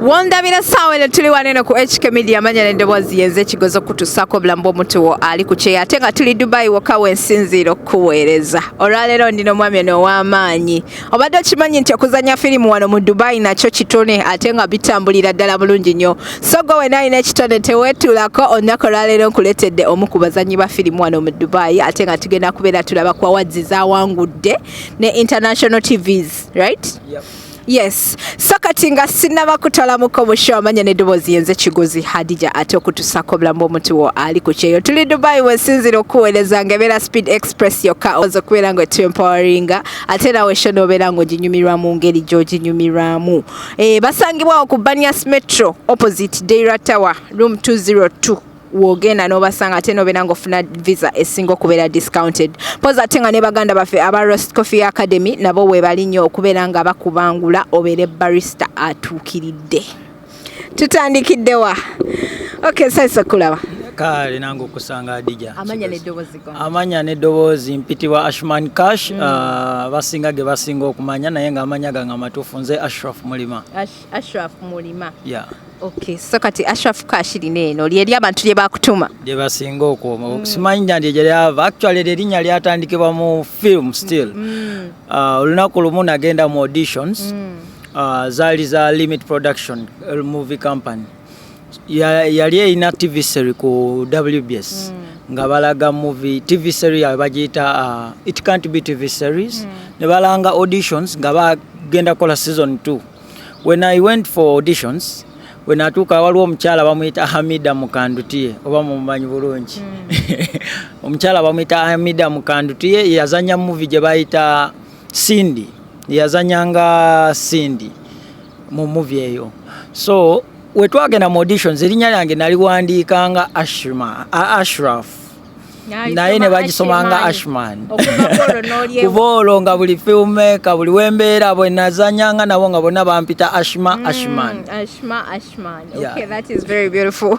Wondabira sawa ile tuli wanene ku HK Media manya n'eddoboozi yenze kigozo kutusako bulambo omutuwo ali ku kyeya ate nga tuli Dubai waka wensinziro kuweereza olwaleero ndino mwami ono w'amaanyi obadde okimanyi nti okuzanya firimu wano mu Dubai nakyo kitone ate nga bitambulira ddala bulungi nnyo so gwe nalina ekitone teweetulako olunaku olwaleero nkuleetedde omu ku bazanyi ba firimu wano mu Dubai ate nga tugenda kubeera tulaba ku awards zawangudde ne international TVs right? Yep. Yes, sakati nga sinaba kutolamuko busho amanya n'eddoboozi yenze kigozi Hadija ate okutusako bulambo omutuwo ali ku kyeyo tuli Dubai wesinzira okuweereza ng'ebeera Speed Express yokka ozo kubeera nga etwempoweringa ate nawe sho n'obeera ng'oginyumirwa mu ngeri gy'oginyumirwamu. Basangibwawo ku Banias Metro opposite Deira Tower room 202 wogenda n'obasanga ate n'obeera ng'ofuna visa esinga okubeera discounted poza ate nga ne baganda baffe aba Roast Coffee Academy nabo weebali nnyo okubeera nga bakubangula obeere barista atuukiridde. Tutandikidde wa okay sasa kulaba kale nange okusanga Hadija amanya n'eddoboozi mpitibwa Ashman Cash basinga ge basinga okumanya naye nga amanya gange amatuufu nze Ashraf Mulima yeah. Okay, so kati Ashraf Cash lineno lyeri abantu lye bakutuma lye basinga okwo simanyi njandi gye lyava actually erinnya lyatandikibwa mu film still olunaku lumu nagenda mu auditions zaali za Limit Production movie company yali erina TV series ku WBS nga balaga movie TV series bagiyita It Can't Be TV series ne balanga auditions nga bagenda kola season 2 when I went for auditions we natuuka waliwo omukyala bamuyita Hamida Mukandutiye oba mumanyi bulungi omukyala bamuyita Hamida Mukandutiye yazanya movie gye bayita Cindy yazanyanga Cindy mu movie eyo so we twagenda mu auditions erinnya lyange naliwandiikanga Ashraf naye ne bagisomanga Ashman kuva olwo nga buli filmmaker buli wembeera bwe nazanyanga nabo nga bonna bampita Ashman yeah. Okay, that is very beautiful.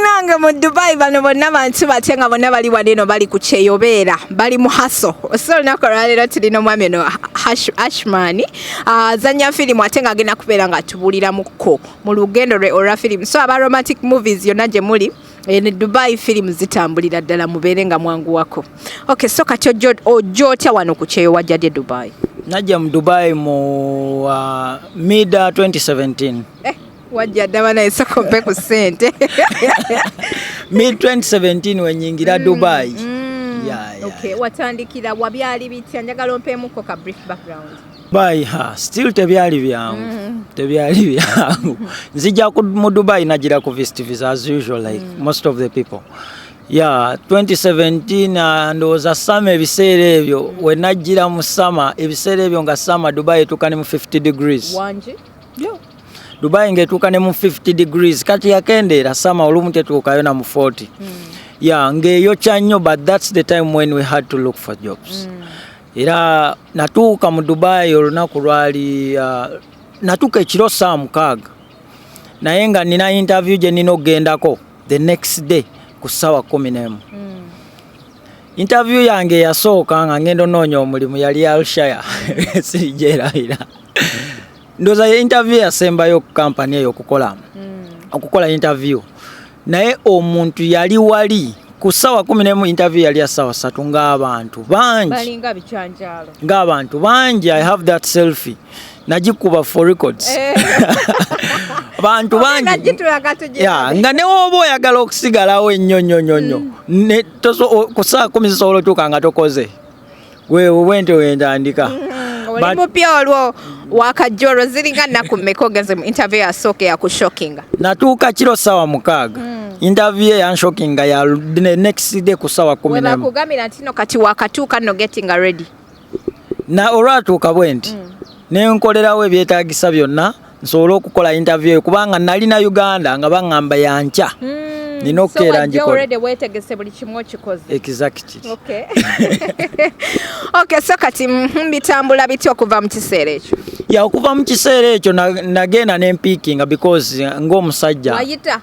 Nange mu Dubai bano bonna bantu batya nga bonna bali waneno bali ku kyeyobeera bali mu haso so olunaku olwaleero tulina omwami ono Ashman azanya firimu ate nga agenda kubeera nga atubuuliramuko mu lugendo lwe olwa firimu so aba romantic movies yonna gye muli ne Dubai firimu zitambulira ddala mubeere nga mwanguwako. Okay, so kati ojja otya wano ku kyeyo wajjadde Dubai? Najja mu Dubai mu mid 2017. Wajja ddaba naye soko mpe ku ssente. Mid 2017 wenyingira Dubai. Okay, watandikira wabyali bitya njagala ompeemuko ka brief background. Still tebyali byangu nzija mu Dubai najira ku visit visa as usual like most of the people 2017 ndowooza summer ebiseera ebyo we najira mu summer ebiseera ebyo nga summer Dubai etuuka ne mu 50 degrees Dubai ngetuuka ne mu 50 degrees kati yakendeera summer olumu tetuukayo na mu 40 ng'eyokya nnyo but that's the time when we had to look for jobs era natuuka mu Dubai olunaku lwali natuuka ekiro saa 6 naye nga nina interview gye nina okugendako the next day ku ssaawa 11 interview yange yasooka nga ngenda onoonya omulimu yali Alshire sirigyerabira ndowooza interview yasembayo ku kampani eyo okukola interview naye omuntu yali wali ku ssaawa 11 interview yali ya ssaawa 3 ng'abantu bangi I have that selfie nagikuba for records bantu bangi nga ne woba oyagala okusigalawo ennyo ku ssaawa 10 zisobola otuuka nga tokoze wente wentandika olimupya olwo wakajjolo ziringa nnaku mmeka ogenze mu interview yasooka yakushokinga natuuka kiro ssaawa 6 interview yanshokinga ya next day ku ssaawa 10 webakugambira nti no kati wakatuuka no getting ready na olwatuuka bwe nti nenkolerawo ebyetaagisa byonna nsobola okukola interview kubanga nalina Uganda nga baŋŋamba yankya nina okukeera njikola exactly okay so kati bitambula bitya okuva mu kiseera ekyo okuva mu kiseera ekyo nagenda nempiikinga because ng'omusajja wayita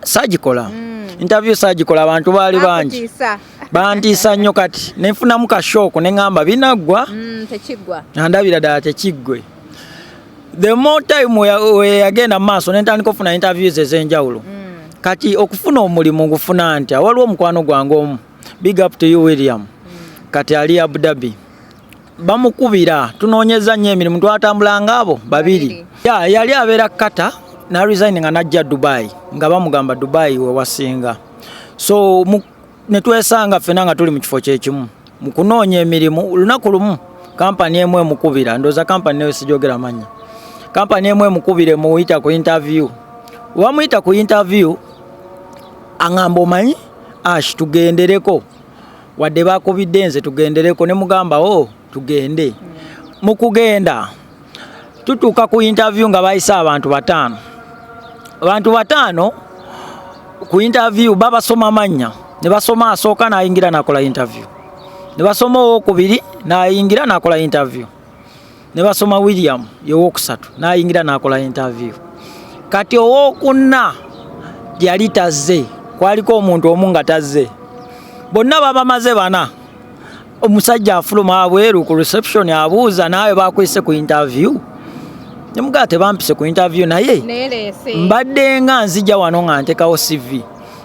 sagikola interview sagikola abantu baali bangi bantiisa nnyo kati nenfunamu kashooko neŋŋamba binaggwa tekiggwa ndabira ddala tekiggwe the more time we agenda maaso nentandika okufuna interviews ez'enjawulo kati okufuna omulimu gufuna nti waliwo omukwano gwange omu big up to you William kati ali Abu Dhabi bamukubira tunoonyeza nnyo emirimu twatambulanga abo babiri yali abeera Qatar na resign nga najja Dubai nga bamugamba Dubai we wasinga so netwesanga ffena nga tuli mu kifo kyekimu mu kunoonya emirimu olunaku lumu kampani emu emukubira ndooza kampani neyo sijogera manya kampani emu emukubire muyita ku interview wamuyita ku interview angamba omanyi ash tugendereko wadde bakubidde nze tugendereko ne mugamba tugende mu kugenda tutuuka ku interview nga bayisa abantu bataano ku interview babasoma mannya ne basoma asooka n'ayingira n'akola interview ne basoma owokubiri n'ayingira n'akola interview ne basoma William yowokusatu n'ayingira n'akola interview kati owokuna yali tazze kwaliko omuntu omu nga tazze bonna babamaze bana omusajja afuluma abweru ku reception abuuza naawe bakwise ku interview nemugaa tebampise ku interview naye mbadde nga nzija wano nga ntekawo CV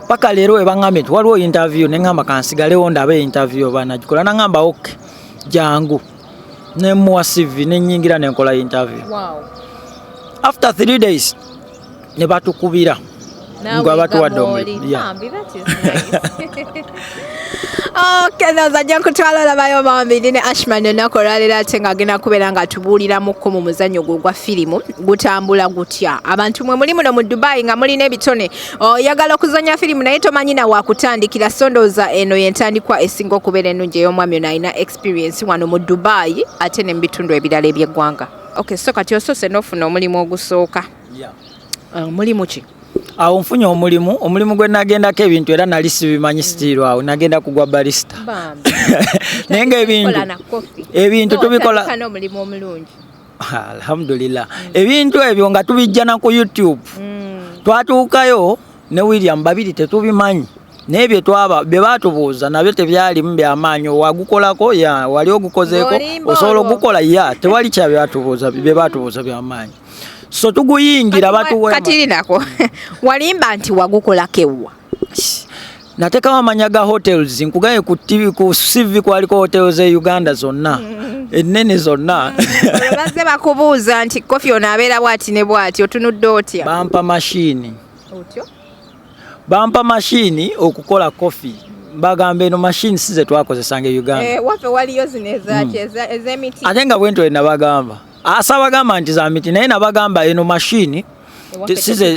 paka leero webaŋŋambye nti waliwo interview neŋŋamba kansigalewo ndabe interview banagikola naŋŋamba ok jangu nemuwa CV nenyingira nenkola interview after 3 days ne batukubira ngwa batuwadde omulimu Okay, nazajja nkutwala labayo bambiri ne Ashman olunaku olwaleero ate ng'agenda kubeera ng'atubuuliramuko mu muzannyo gwo gwa firimu gutambula gutya abantu mwe muli muno mu Dubai nga mulina ebitone oyagala okuzannya firimu naye tomanyi na wakutandikira sondooza eno yentandikwa esinga okubeera ennungi ey'omwami ono alina experience wano mu Dubai ate ne mu bitundu ebirala eby'eggwanga. Okay, so kati osoose n'ofuna omulimu ogusooka mulimu ki? Awo nfunye omulimu gwe nagendako ebintu era nali sibimanyi sitiirwa awo nagenda kugwa barista naye nga ebintu tubikola omulimu omulungi alhamdulillah ebintu ebyo nga tubijja na ku YouTube twatuukayo ne William babiri tetubimanyi naye bye batubuuza nabyo tebyalimu byamaanyi wagukolako wali ogukozeeko osobola ogukola tewali kya bye batubuuza byamaanyi so tuguyingira batuwe katiri nako walimba nti wagukolako ewa nateka amanya ga hotels nkugaye ku TV ku CV kwaliko hotels e Uganda zonna ennene zonna baze bakubuuza nti kofi ono abeera bwati ne bwati otunudde otya bampa machine okukola kofi bagamba eno machine size twakozesanga e Uganda wafe waliyo zino ez'emiti ate nga bwento nabagamba asabagamba nti za miti naye nabagamba eno machine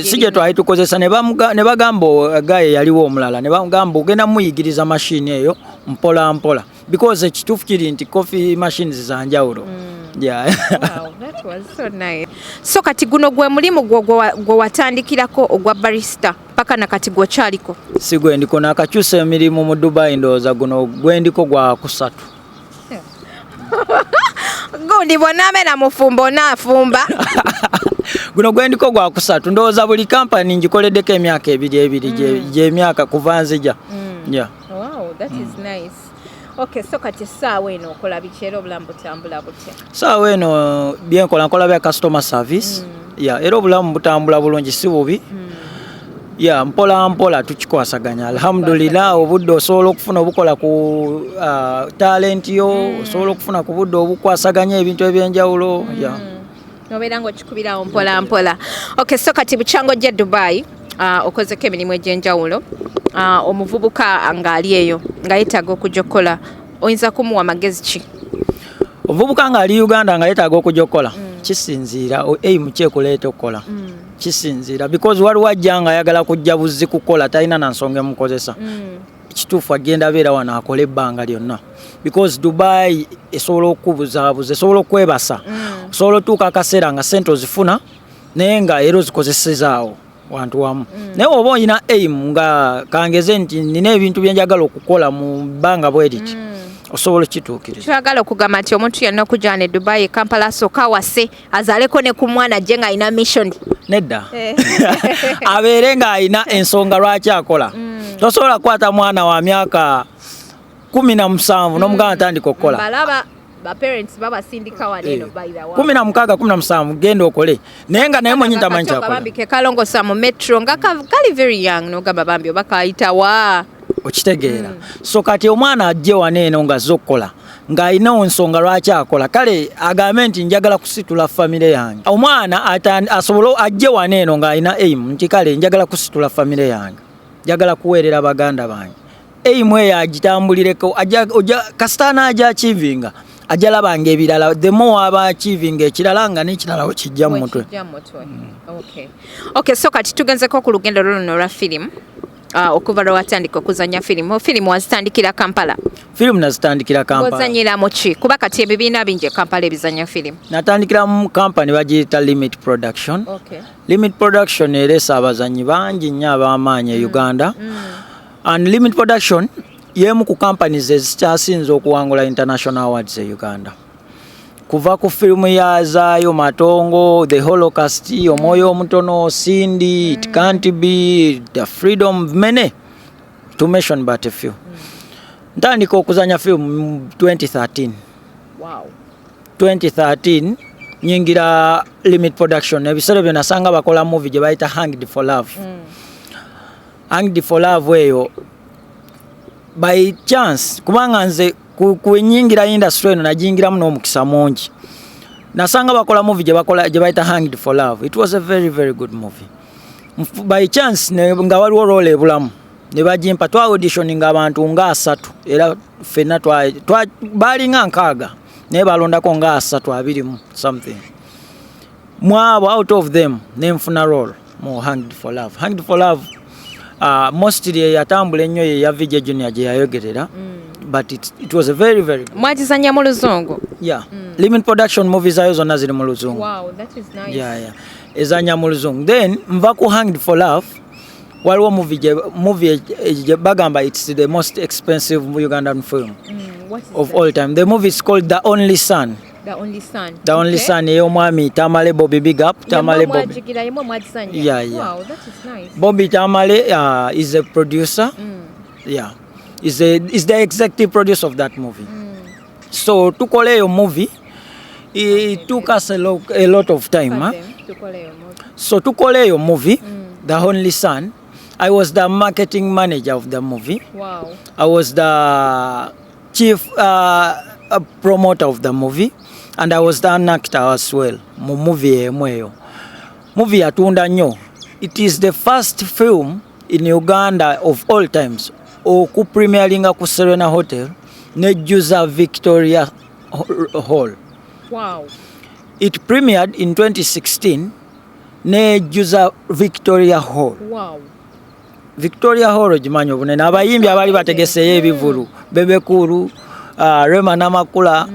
sije twali tukozesa ne bagamba gaye yaliwo omulala ne bagamba ogenda muyigiriza machine eyo mpola because ekituufu kiri nti coffee machines zanjawulo Wow, that was so nice. So kati guno gwe mulimu gwe watandikirako ogwa barista paka na kati gwokyaliko? Si gwendiko nakakyusa emirimu mu Dubai ndowooza guno gwendiko gwa kusatu. Gundi bw'onaame na mufumbo naafumba. Guno gwendiko gwa kusatu ndowooza buli kampani ngikoleddeko emyaka ebiri gy'emyaka kuva nzija. Wow, that is nice. Okay, so kati saawa eno okola biki era obulamu butambula butya? Saawa eno byenkola nkola bya customer service. Era obulamu butambula bulungi si bubi. Mpola tukikwasaganya alhamdulillah. Obudde osobola okufuna obukola ku talent yo, osobola okufuna ku budde obukwasaganya ebintu ebyenjawulo. Nobeera ng'okikubirawo mpola. Okay, so kati bukyanga ojja Dubai okozeko emirimu egy'enjawulo. Omuvubuka ng'ali eyo nga yeetaaga okujja okukola oyinza kumuwa amagezi ki? Omuvubuka ng'ali Uganda nga yeetaaga okujja okukola kisinziira mu kyekuleeta okukola. Kisinziira because waliwo ajja nga ayagala kujja buzzi kukola talina na nsonga emukozesa. Kituufu agenda abeera wano akola ebbanga lyonna because Dubai esobola okubuzaabuza, esobola okwebasa, osobola otuuka akaseera nga sente ozifuna naye nga era ozikozesezaawo wantu wamu. Naye oba olina aim nga kangeze nti nina ebintu bye njagala okukola mu bbanga bwe liti osobola okituukiriza. Twagala okugamba nti omuntu yenna okujja ne Dubai Kampala asooka wase azaaleko ne ku mwana gye nga alina mission. Nedda abeere nga alina ensonga lwaki akola. Tosobola kukwata mwana wa myaka 17 n'omugamba ntandika okukola. ba parents baba sindika waneno baira wa 16 17 genda okole naye nga naye mwenyi tamanyi kyakola bambike kalongosa mu metro nga kali very young no gamba bambi bakayita wa okitegeera so kati omwana ajje waneeno nga zokkola ng'alina ensonga lwaki akola kale agambe nti njagala kusitula famire yange omwana asobola ajje waneeno ng'alina aim nti kale njagala kusitula famire yange njagala kuweerera baganda bange aim eyo agitambulireko kasitaana ajja achievinga ajja labanga ebirala the more aba achieving ekirala nga n'ekirala wekijja mu mutwe okay so kati tugenzeko ku lugendo luno lwa filimu okuva lwatandika okuzanya filimu wazitandikira Kampala nazitandikira Kampala ozanyira mu ki kuba kati ebibiina bingi Kampala ebizanya filimu natandikira mu company bagiyita Limit Production Limit Production eresa abazanyi bangi nnyo ab'amaanyi e Uganda and Limit Production yemu ku companies ezikyasinze okuwangula international awards e Uganda kuva ku filimu ya Zaayo Matongo, The Holocaust, Omwoyo Omutono, Cindy, It Can't Be, The Freedom, many to mention but a few. Ntandika okuzanya film 2013. Wow. 2013 nyingira Limit Production ebiseera byo nasanga bakola movie gye bayita Hanged for Love. Hanged for Love eyo by chance kubanga nze kunyingira industry eno najingiramu n'omukisa mungi nasanga bakola movie gye bayita Hanged for Love. It was a very very good movie. By chance nga waliwo role ebulamu ne bagimpa twa auditioning abantu nga 3 era fenna balinga nkaaga naye balondako nga 3 abirimu something mwabo out of them nenfuna role mu Hanged for Love. Hanged for Love mostly yatambula ennyo ye ya Vijay Junior gye yayogerera but it was a very very good. Mwagizanya mu luzungu? Yeah. Limit Production movies ayo zonna ziri mu luzungu. Wow, that is nice. Yeah. Ezanya mu luzungu. Then nva ku Hanged for Love waliwo movie bagamba it's the most expensive Ugandan film of all time. The movie is called The Only Son. The Only Son. The Only Son ey'omwami Tamale Bobby Big Up. Tamale Bobby. Yeah. Wow, that is nice. Bobby Tamale is a producer. Yeah. Is the executive producer of that movie. So tukola eyo movie it took us a lot of time. So tukola eyo movie The Only Son. I was the marketing manager of the movie. Wow. I was the chief promoter of the movie and I was the actor as well mu movie emweyo. Movie yatunda nnyo. It is the first film in Uganda of all times oku premieringa ku Serena Hotel nejjuza Victoria Hall. Wow. It premiered in 2016 nejjuza Victoria Hall. Wow. Victoria Hall ogimanyi obunene abayimbi abali bategeseyo ebivulu Bebekulu, Rema Namakula,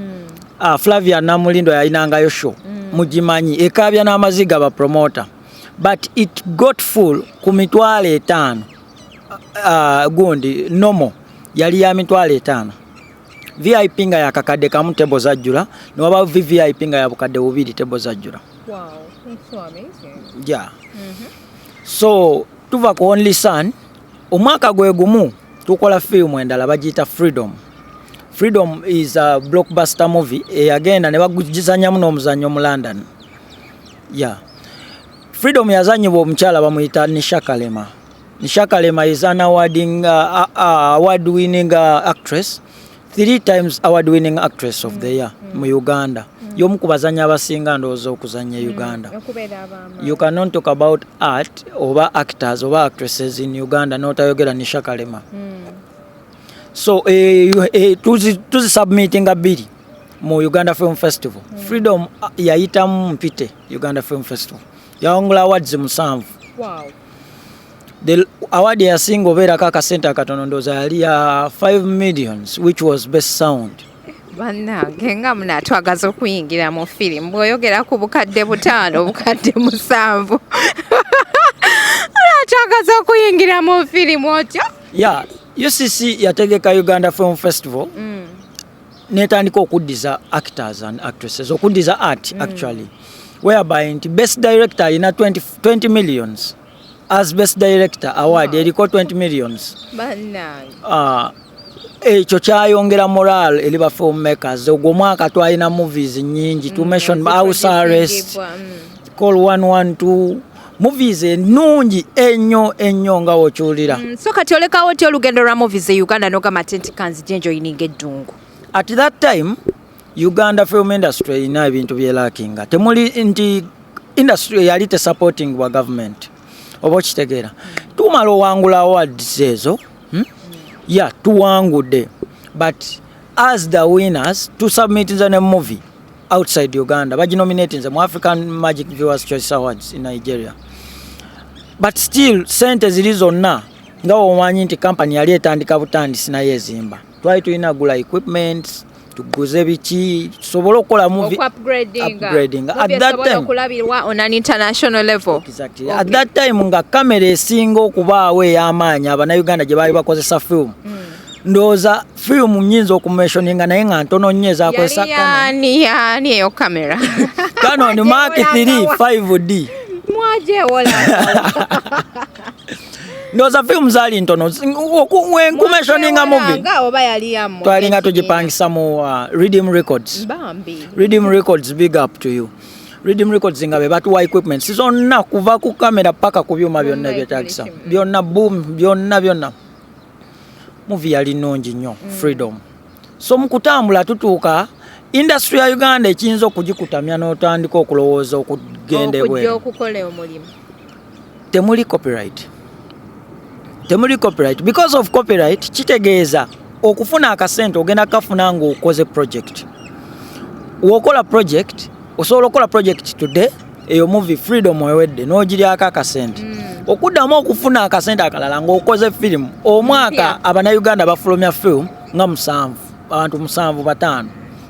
Flavia Namulindo yayinangayo show mugimanyi ekabya n'amaziga ba promoter but it got full ku mitwalo 5 gundi normal yali ya mitwalo 5 VIP nga yakakadde kamu table zajjula ne waba VIP nga yabukadde 2 table zajjula. Wow, that's so amazing. Yeah. So tuva ku Only Son omwaka gwe gumu tukola film endala bagiyita Freedom. Freedom is a blockbuster movie eyagenda ne bagizanyamu n'omuzannyo mu London. Yeah. Freedom yazanyibwa omukyala bamuyita Nisha Kalema. Nisha Kalema is an award-winning actress, 3 times award-winning actress of the year mu Uganda. Y'omu ku bazanyi abasinga ndowooza okuzanya Uganda. You cannot talk about art oba actors oba actresses in Uganda n'otayogera Nisha Kalema. So tuzi submitting a bid mu Uganda Film Festival. Freedom yayitamu mpite Uganda Film Festival. Yawangula awards 7. Wow. The award yasinga obeera kaka center katono ndoza yali ya 5 millions which was best sound. Bannange nga munatwagaza okuyingira mu filimu bw'oyogera ku bukadde 5 bukadde 7 munatwagaza okuyingira mu filimu otyo. Yeah, UCC yategeka Uganda Film Festival netandika okuddiza actors and actresses okuddiza art actually whereby best director alina 20 millions as best director award eriko 20 millions. Bannange. ekyo kyayongera moral eri ba filmmakers. Ogwo mwaka twalina movies nyingi to mention House Arrest, Call 112, movies ennungi ennyo nga wokyulira. So kati olekawo otya olugendo lwa movies e Uganda n'ogamba nti kanzi gyenjoyininga eddungu? At that time Uganda film industry erina ebintu byelakinga. Temuli nti industry yali supporting wa government. Oba okitegeera. Tumala owangula awards ezo. Yeah, tuwangudde. But as the winners to submit a movie outside Uganda, but nominating the African Magic Viewers Choice Awards in Nigeria. But still, sente zilizonna nga omanyi nti company yali etandika butandisi naye ezimba. Twali tulina gula equipment, tuguze biki, tusobole okukola movie upgrading. At that time kulabirwa on an international level. Exactly. Okay. At that time nga kamera esinga okubaawo ey'amaanyi Abannayuganda gye baali bakozesa film. Ndoza film nyinza okumentioninga naye nga ntono nnyo ezakozesa yani eyo kamera. Canon Mark 3 5D. Mwaje wala. Ndoza film zaali ntono kumentioninga movie. Nga oba yali yamu. Twalinga tugipangisa mu Redeem Records. Bambi. Redeem Records, big up to you. Redeem Records nga be batuwa equipment. Sizonna kuva ku kamera paka ku byuma byonna byetagisa. Byonna boom, byonna. Movie yali nnungi nnyo, Freedom. So mukutambula tutuuka industry ya Uganda ekiyinza okugikutamya n'otandika okulowooza okugenda ebweru. Okujja okukola omulimu. Temuli copyright. Because of copyright kitegeeza okufuna akasente ogenda kafuna ng'okoze project. Wokola project, osobola okukola project today, eyo movie Freedom ewedde n'ogiryako akasente. Okuddamu okufuna akasente akalala ng'okoze film omwaka Abannayuganda bafulumya film nga 7, abantu 7 5,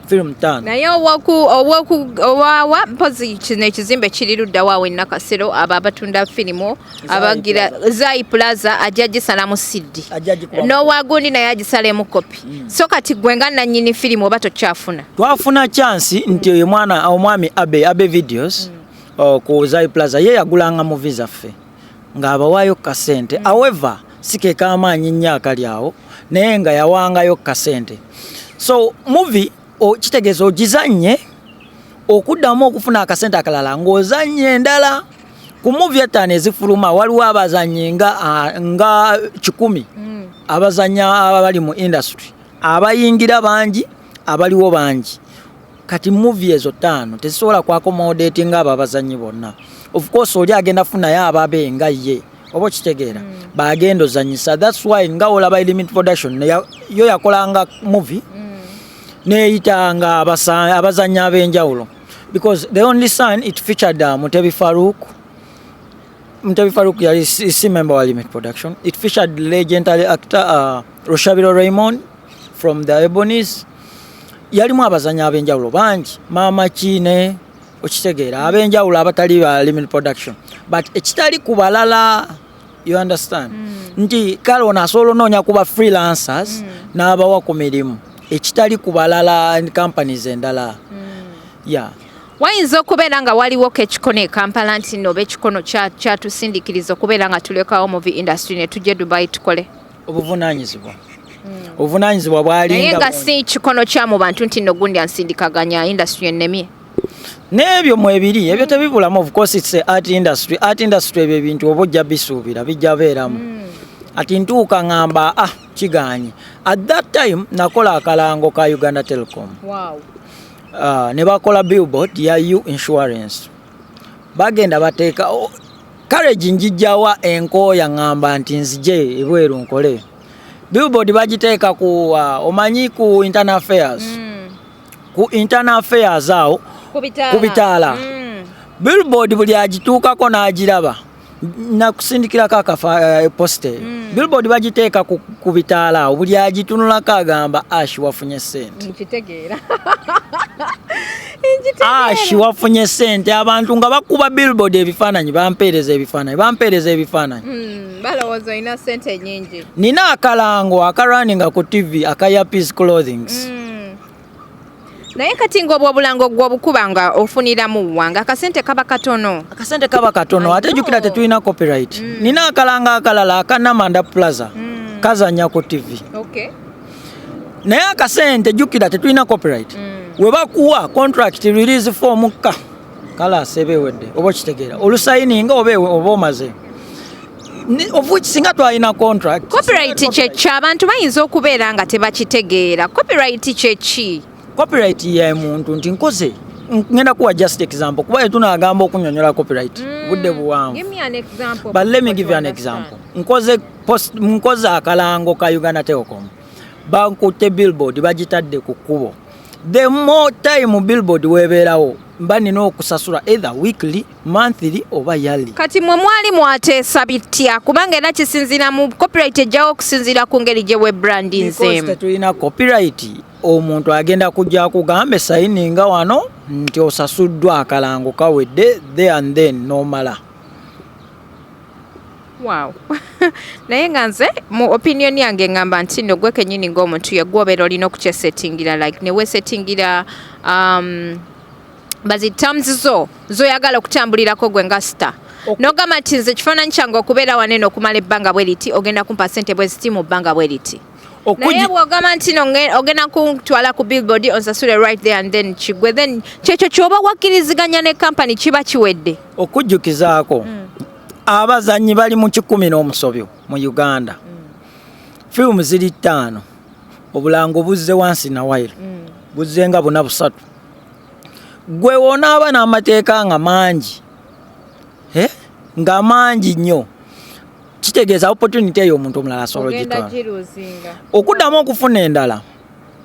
film 5. Naye owawa mpozi kino ekizimbe kiri ludda waawe e Nakasero abatunda firimu abagira Zai Plaza ajja gisalamu CD n'owagundi naye agisalemu kopi. So kati gwe nga nannyini firimu oba tokyafuna? Twafuna chance nti oyo omwami Abe Videos ku Zai Plaza ye yagulanga movie zaffe ng'abawaayo kasente. However sike kamaanyi nnyo akali awo naye nga yawangayo kasente. So movie kitegeeza ogizanye okuddamu okufuna akasente akalala ng'ozanye endala. Ku movie etaano ezifuluma waliwo abazanyi nga 100 abazanya abali mu industry, abayingira bangi, abaliwo bangi. Kati movie ezo 5 tezisobola kwakomodate nga abazanyi bonna. Of course oli agenda funayo ababe nga ye oba okitegeera bagenda ozanyisa. That's why nga olaba Limit Production yo yakolanga movie neyitanga abazanya ab'enjawulo, because the only son it featured Mutebi Farouk yali si member wa Limit Production. It featured legendary actor Roshabiro Raymond from the Ebonies. Yalimu abazanya ab'enjawulo bangi, Mama Chine okitegeera ab'enjawulo abatali ba Limit Production. But ekitali kubalala, you understand, nti kale ono asobola onoonya kuba freelancers n'abawa ku mirimu ekitali kubalala companies endala. Yeah. Wayinza okubeera nga waliwo ekikono e Kampala nti nno oba ekikono kyatusindiikiriza okubeera nga tulekawo movie industry ne tujje Dubai tukole? Obuvunaanyizibwa bwalinga naye nga si kikono kya mu bantu nti nno gundi ansindikaganya industry ennemye. N'ebyo mwebiri ebyo tebibulamu. Of course it's art industry ebyo ebintu oba ojja bisuubira bijja beeramu. Ati ntuuka ngamba kiganye. At that time nakola akalango ka Uganda Telecom. Wow. Ne bakola billboard ya U Insurance. Bagenda bateeka courage njijjawa enkooya ngamba nti nzije ebweru nkole. Billboard bagiteeka ku omanyi ku internal affairs. Ku internal affairs awo kubitaala. Billboard buli agituukako n'agiraba nakusindikirako akafa poster. Billboard bagiteeka ku bitaala awo buli agitunulako agamba Ash wafunye sente. Nkitegeera. Ash wafunye sente. Abantu nga bakuba billboard ebifaananyi bampeereza ebifaananyi. Balowooza olina sente nnyingi. Nina akalango akarunninga ku TV akaya Peace Clothings. Naye kati ng'obwobulango gw'obukuba nga ofuniramu wanga akasente kaba katono. Ate jjukira tetulina copyright. Nina akalanga akalala aka Namanda Plaza kazanya ku TV. Okay. naye akasente jjukira tetulina copyright we bakuwa contract release form kala asebewedde oba kitegeera olusayininga oba omaze of which singa twalina contract. Copyright kyeki abantu bayinza okubeera nga tebakitegeera. Copyright kyeki? Copyright ye muntu nti nkoze ngenda kuwa just example kuba tunagamba okunyonyola copyright budde buwanvu. Give me an example. But let me give you an example. Nkoze akalango ka Uganda Telecom bankutte billboard bagitadde ku kkubo. The more time billboard webeerawo mba nina okusasula either weekly, monthly oba yearly. Kati mwe mwali mwateesa bitya kubanga era kisinzira mu copyright ejjawo okusinzira ku ngeri gye we brandinzeemu. Because tulina copyright omuntu agenda kujja kugambe sayininga wano nti osasuddwa akalango kawedde there and then nomala. Wow. Naye nga nze mu opinion yange ngamba nti nno gwe kennyini ng'omuntu yegwobeera olina okukyesettingira like ne weesettingira bazi terms zoyagala okutambulirako gwe nga star. N'ogamba nti nze kifaananyi kyange okubeera wanene okumala ebbanga bwe liti ogenda kumpa ssente bwe ziti mu bbanga bwe liti. Naye bw'ogamba nti ogenda kuntwala ku billboard onsasule right there and then kigwe then kyekyo ky'oba wakkiriziganya ne kampani kiba kiwedde. Okujjukizaako abazanyi bali mu 10 mu Uganda. Filmu ziri 5 obulango buzze wansi na wairo buzze nga buna busatu. Gwe wonaaba n'amateeka nga mangi nga mangi nnyo kitegeeza opportunity eyo omuntu omulala asobola ogitwala okuddamu okufuna endala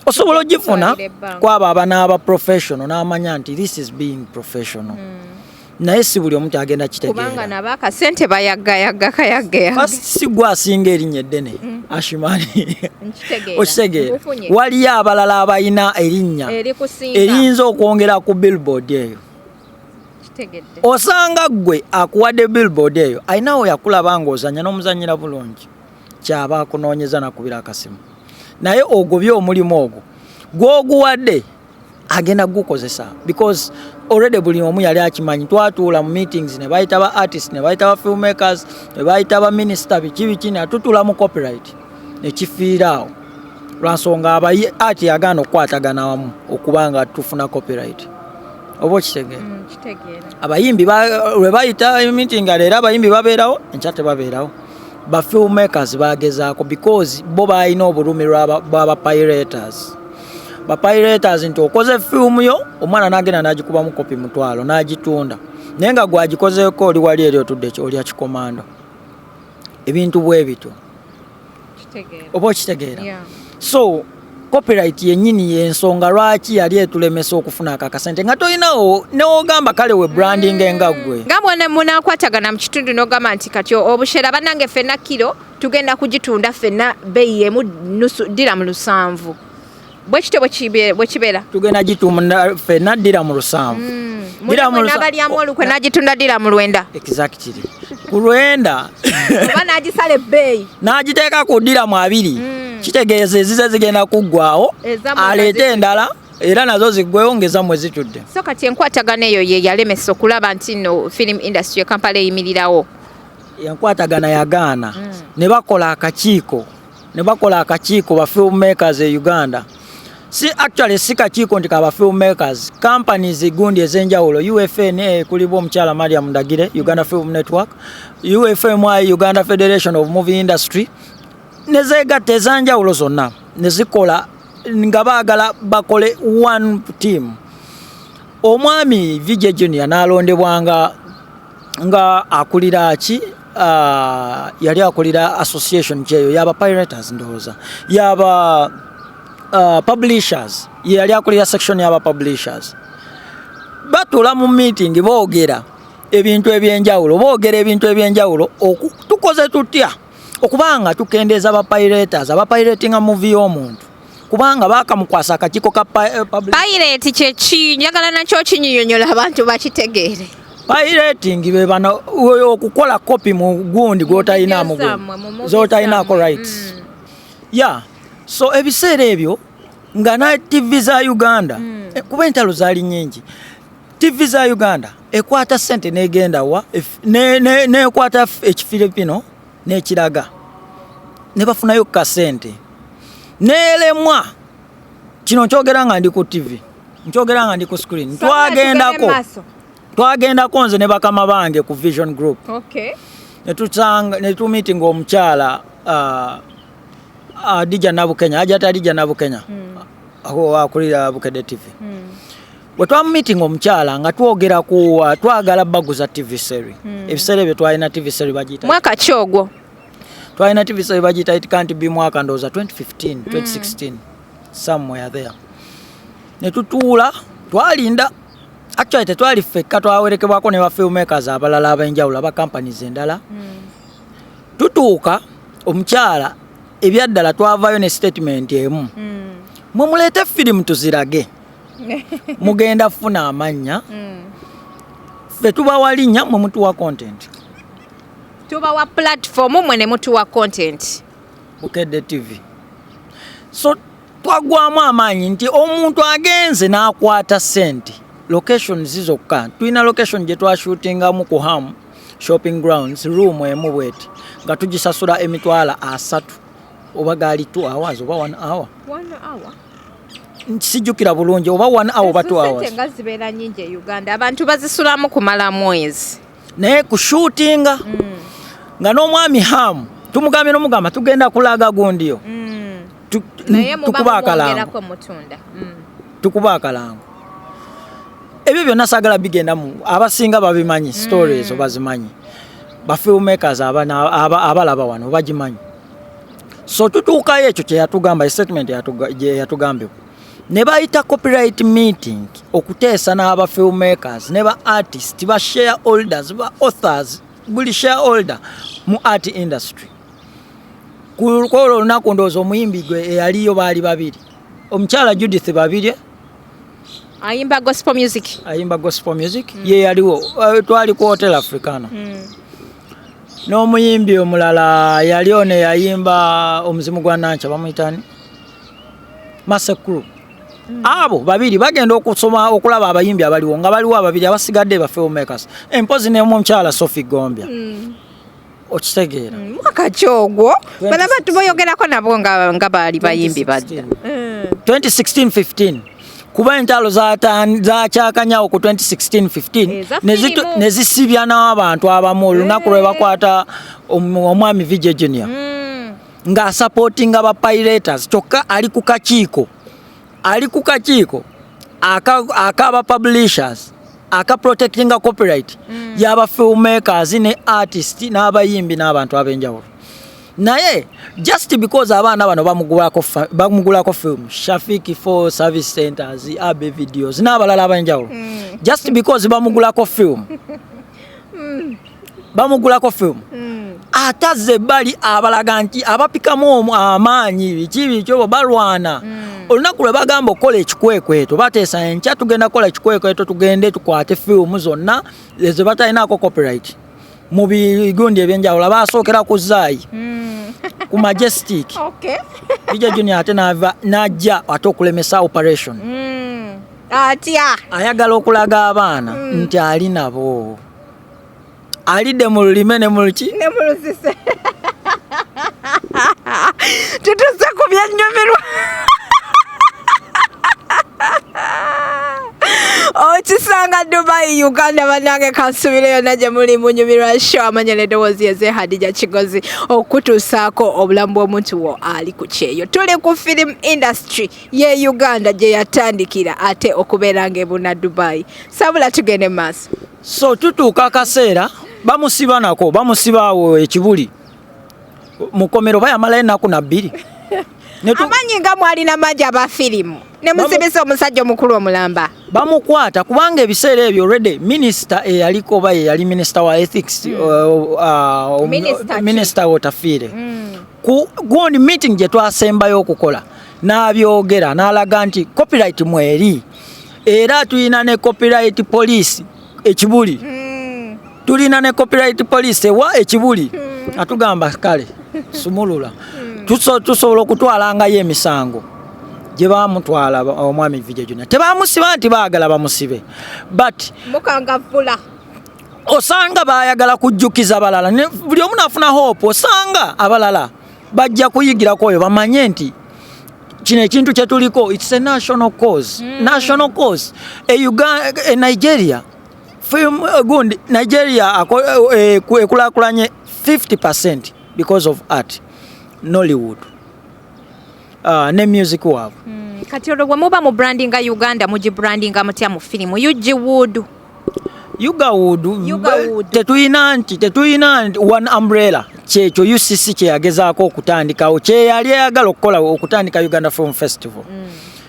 osobola ogifuna kwaba abanaaba professional n'amanya nti this is being professional. Naye si buli omuntu agenda kitegeera kubanga nabo akasente bayagga si gwe asinga erinnya eddene ashimani okitegeera waliyo abalala abalina erinnya eriyinza okwongera ku billboard eyo. Osanga gwe akuwadde billboard eyo ayinawo yakulaba ng'ozanya n'omuzanyira bulungi kyaba akunoonyeza nakubira akasimu naye ogobye omulimu ogwo gw'oguwadde agenda gukozesa because already buli omu yali akimanyi. Twatuula mu meetings ne bayita ba artists ne bayita ba filmmakers ne bayita ba minister biki natutula mu copyright nekifiiraawo lwansonga abayi ati yagaana okukwatagana wamu okubanga tufuna copyright oba okitegeera. Abayimbi lwe bayita meeting leero abayimbi babeerawo enkya tebabeerawo. Ba filmmakers bagezaako because bo balina obulumi bw'aba pirates. Ba pirates nti okoze film yo omwana n'agenda n'agikuba mu kopi mutwalo n'agitunda naye nga gwagikozeeko oli wali eri otudde oli akikomando ebintu bwe bityo oba okitegeera. So copyright yennyini y'ensonga lwaki yali etulemesa okufuna akakasente nga tolinawo neogamba kale we branding nga gwe nga bwone munaakwatagana mu kitundu n'ogamba nti kati obushera bannange ffenna kiro tugenda kugitunda ffenna beeyi emu dira mu 7. Bwekityo bwe kibeera tugenda gitunda ffenna ddira mu 7 n'abalyamu olukwe n'agitunda ddira mu 9. Exactly ku 9 oba n'agisala ebbeeyi n'agiteeka ku ddira mu 2 kitegeeza ezize zigenda kuggwawo aleete endala era nazo ziggweyongeza mwe zitudde. So kati enkwatagana eyo ye yalemesa okulaba nti no film industry ya Kampala eyimirirawo. Enkwatagana yagaana ne bakola akakiiko ba filmmakers e Uganda. Si kakiiko nti kaba filmmakers companies gundi ez'enjawulo UFN kulibo omukyala Mariam Ndagire Uganda Film Network, UFMI Uganda Federation of Movie Industry nezeegatta ez'enjawulo zonna ne zikola nga baagala bakole one team. Omwami Vijay Junior n'alondebwanga nga akulira ki yali akulira association kyeyo yaba pirates ndowooza yaba publishers yali akulira section yaba publishers. Batula mu meeting boogera ebintu ebyenjawulo tukoze tutya okubanga tukendeeza abapiratinga movie y'omuntu kubanga bakamukwasa akakiiko ka pirate kyeki njagala nakyo kinyinyonyola abantu bakitegeere. Pirating be bano okukola copy mu gundi gw'otalinamu z'otalinaako rights. So ebiseera ebyo nga na TV za Uganda kuba entalo zaali nnyingi. TV za Uganda ekwata ssente n'egenda wa n'ekwata ekifiripino n'ekiraga ne bafunayo kasente n'elemwa kino nkyogera nga ndi ku TV, nkyogera nga ndi ku screen. Twagendako nze ne bakama bange ku Vision Group. Ne tumeeting omukyala Adija Nabukenya, Ajata Adija Nabukenya. Aho akulira Bukedde TV. Bwe twamumeeting omukyala nga twogera ku twagala baguza TV series. Ebiseera bye twalina TV series bagiyita. Mwaka ki ogwo? Twalina TV series bagiyita It Can't Be mwaka ndowooza 2015, 2016. Somewhere there. Ne tutuula twalinda. Actually tetwali ffekka twawerekebwako ne ba filmmakers abalala ab'enjawulo aba companies endala. Tutuuka omukyala ebyaddala twavaayo ne statement emu. Mumuleete firimu tuzirage. Mugenda funa amannya. Ffe tubawa linnya mwe mutuwa content. Tubawa platform mwe ne mutuwa content. Bukedde TV. So twagwamu amaanyi nti omuntu agenze n'akwata ssente. Location zizokka. Tulina location gye twashootingamu ku Ham shopping grounds room emu bweti nga tugisasula emitwala 3 oba gaali 2 hours oba 1 hour. 1 hour. Sijjukira bulungi oba 1 hour oba 2 hours. Sente nga zibeera nnyingi e Uganda abantu bazisulamu kumala mwezi. Naye ku shootinga nga n'omwami Ham tumugambye n'omugamba tugenda kulaga gundiyo. Naye muba mwongerako mutunda. Tukuba akalango. Ebyo byonna saagala bigendamu abasinga babimanyi stories obazimanyi. Ba filmmakers abalaba wano bagimanyi. So tutuukayo ekyo kye yatugamba statement yatugambye. Ne bayita copyright meeting okuteesa n'aba filmmakers ne ba artists ba shareholders ba authors buli shareholder mu art industry. Ku lunaku ndowooza omuyimbi gwe eyaliyo baali babiri. Omukyala Judith babiri ayimba gospel music. Ye yaliwo twali ku Hotel Africana. N'omuyimbi omulala yaliyo ne yayimba omuzimu gwa Nancha bamuyitani Masekuru. Abo babiri bagenda okusoma okulaba abayimbi abaliwo nga baliwo ababiri abasigadde ba filmmakers. Empozi ne omukyala Sophie Gombya. Okitegeera. Mwaka ki ogwo? Bana bantu boyogerako nabo nga baali bayimbi badda. 2016-15. Kuba entalo zakyakanyawo ku 2016-15 ne zisibya n'abantu abamu olunaku lwe bakwata omwami Vijay Junior nga supportinga ba pirates kyokka ali ku kakiiko akaba publishers aka protectinga copyright yaba filmmakers ne artists n'abayimbi n'abantu ab'enjawulo. Naye just because abaana bano bamugulako film Shafiki for service centers abe videos n'abalala abanjawulo just because bamugulako film ataze bali abalaga nti abapikamu amaanyi bikibi kyo balwana olunaku lwe bagamba okola ekikwekweto bateesa enkya tugenda kola ekikwekweto tugende tukwate film zonna ezo batalinako copyright mu bigundi ebyenjawulo basookera ku Zaayi ku Majestic. Vijay Junior ate najja ate okulemesa operation. Atya ayagala okulaga abaana nti ali nabo alidde mu lulime ne mu luki ne mu lusise tutuse ku byannyumirwa okisanga Dubai Uganda banange kansubireyo naje muli munyumirwa show amanya nedowoozi yeze Hadija Kigozi okutuusaako obulamu bw'omuntu wo ali ku kyeyo. Tuli ku film industry ye Uganda gye yatandikira ate okubeera ng'ebuna Dubai. Sabula tugende maaso. So tutuuka akaseera bamusiba awo ekibuli mu kkomero bayamala ennaku na 2. Amanyi nga mwalina maji Bafilimu ne musibisa omusajja omukulu omulamba bamukwata kubanga ebiseera ebyo already minister eyaliko yali minister wa ethics minister Otafiire ku gundi meeting gye twasembayo okukola n'abyogera n'alaga nti copyright mweri era tulina ne copyright police ekibuli tulina ne copyright police ewa ekibuli atugamba kale sumulula tusobola okutwalangayo emisango gye bamutwala omwami Vijay Junior tebamusiba nti baagala bamusibe but mukangavula osanga bayagala kujjukiza balala buli omu nafuna hope osanga abalala bajja kuyigirako oyo bamanye nti kino ekintu kye tuliko, it's a national cause. National cause. Uganda, Nigeria, film gundi, Nigeria ekulakulanye 50% because of art. Nollywood. Ne music wabo. Kati olwo bwe muba mu brandinga Uganda mugi brandinga mutya mu filimu Yugiwood. Tetuyina one umbrella kyekyo UCC kye yagezaako okutandikawo kye yali ayagala okukola okutandika Uganda Film Festival.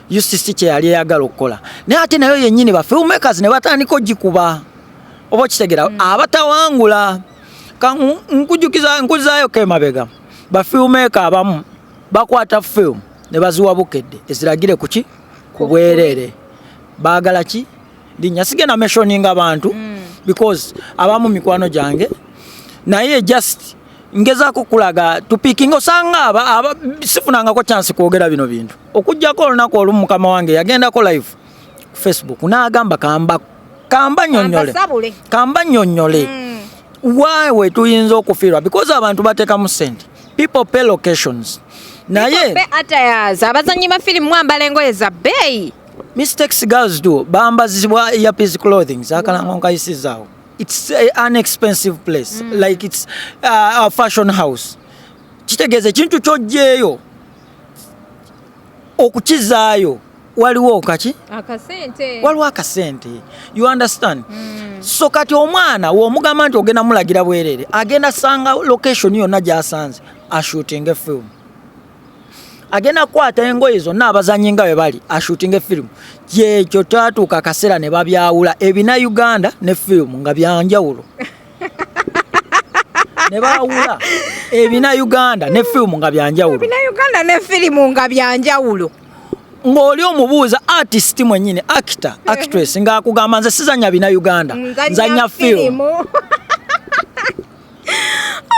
UCC kye yali ayagala okukola naye ate nayo yennyini ba filmmakers ne batandika ogikuba oba kitegera abatawangula nkujukizaayo kemabega ba filmmaker abamu bakwata film ne baziwa bukedde eziragire kuki kubwerere baagala ki linnya sigenda mentioning abantu because abamu mikwano jange naye just ngezaako kulaga tupiking osanga sifunangako chance kwogera bino bintu okujjako olunaku olumu mukama wange yagendako live ku Facebook n'agamba kamba nnyonnyole waawe tuyinza okufiirwa because abantu bateekamu sente people pay locations naye atayaza abazanyi ba filimu mwambala engoye za bbeeyi. Mistakes girls do bambazibwa earpiece clothing zakalango nkayisizaawo. It's an expensive place like it's a fashion house. Kitegeeze kintu kyojjeeyo okukizaayo waliwo kaki akasente waliwo akasente you understand. So kati omwana w'omugamba nti ogenda mulagira bwerere agenda sanga location yonna gy'asanze ashooting a film. Agenda kwata engoye zonna abazanyi nga bwe bali ashooting film kyekyo twatuuka akaseera ne babyawula Ebinauganda ne film nga byanjawulo. Ne baawula Ebinauganda ne film nga byanjawulo. Ebinauganda ne filimu nga byanjawulo. Ng'oli omubuuza artist mwennyini actress ng'akugamba nze sizanya Binauganda nzanya film.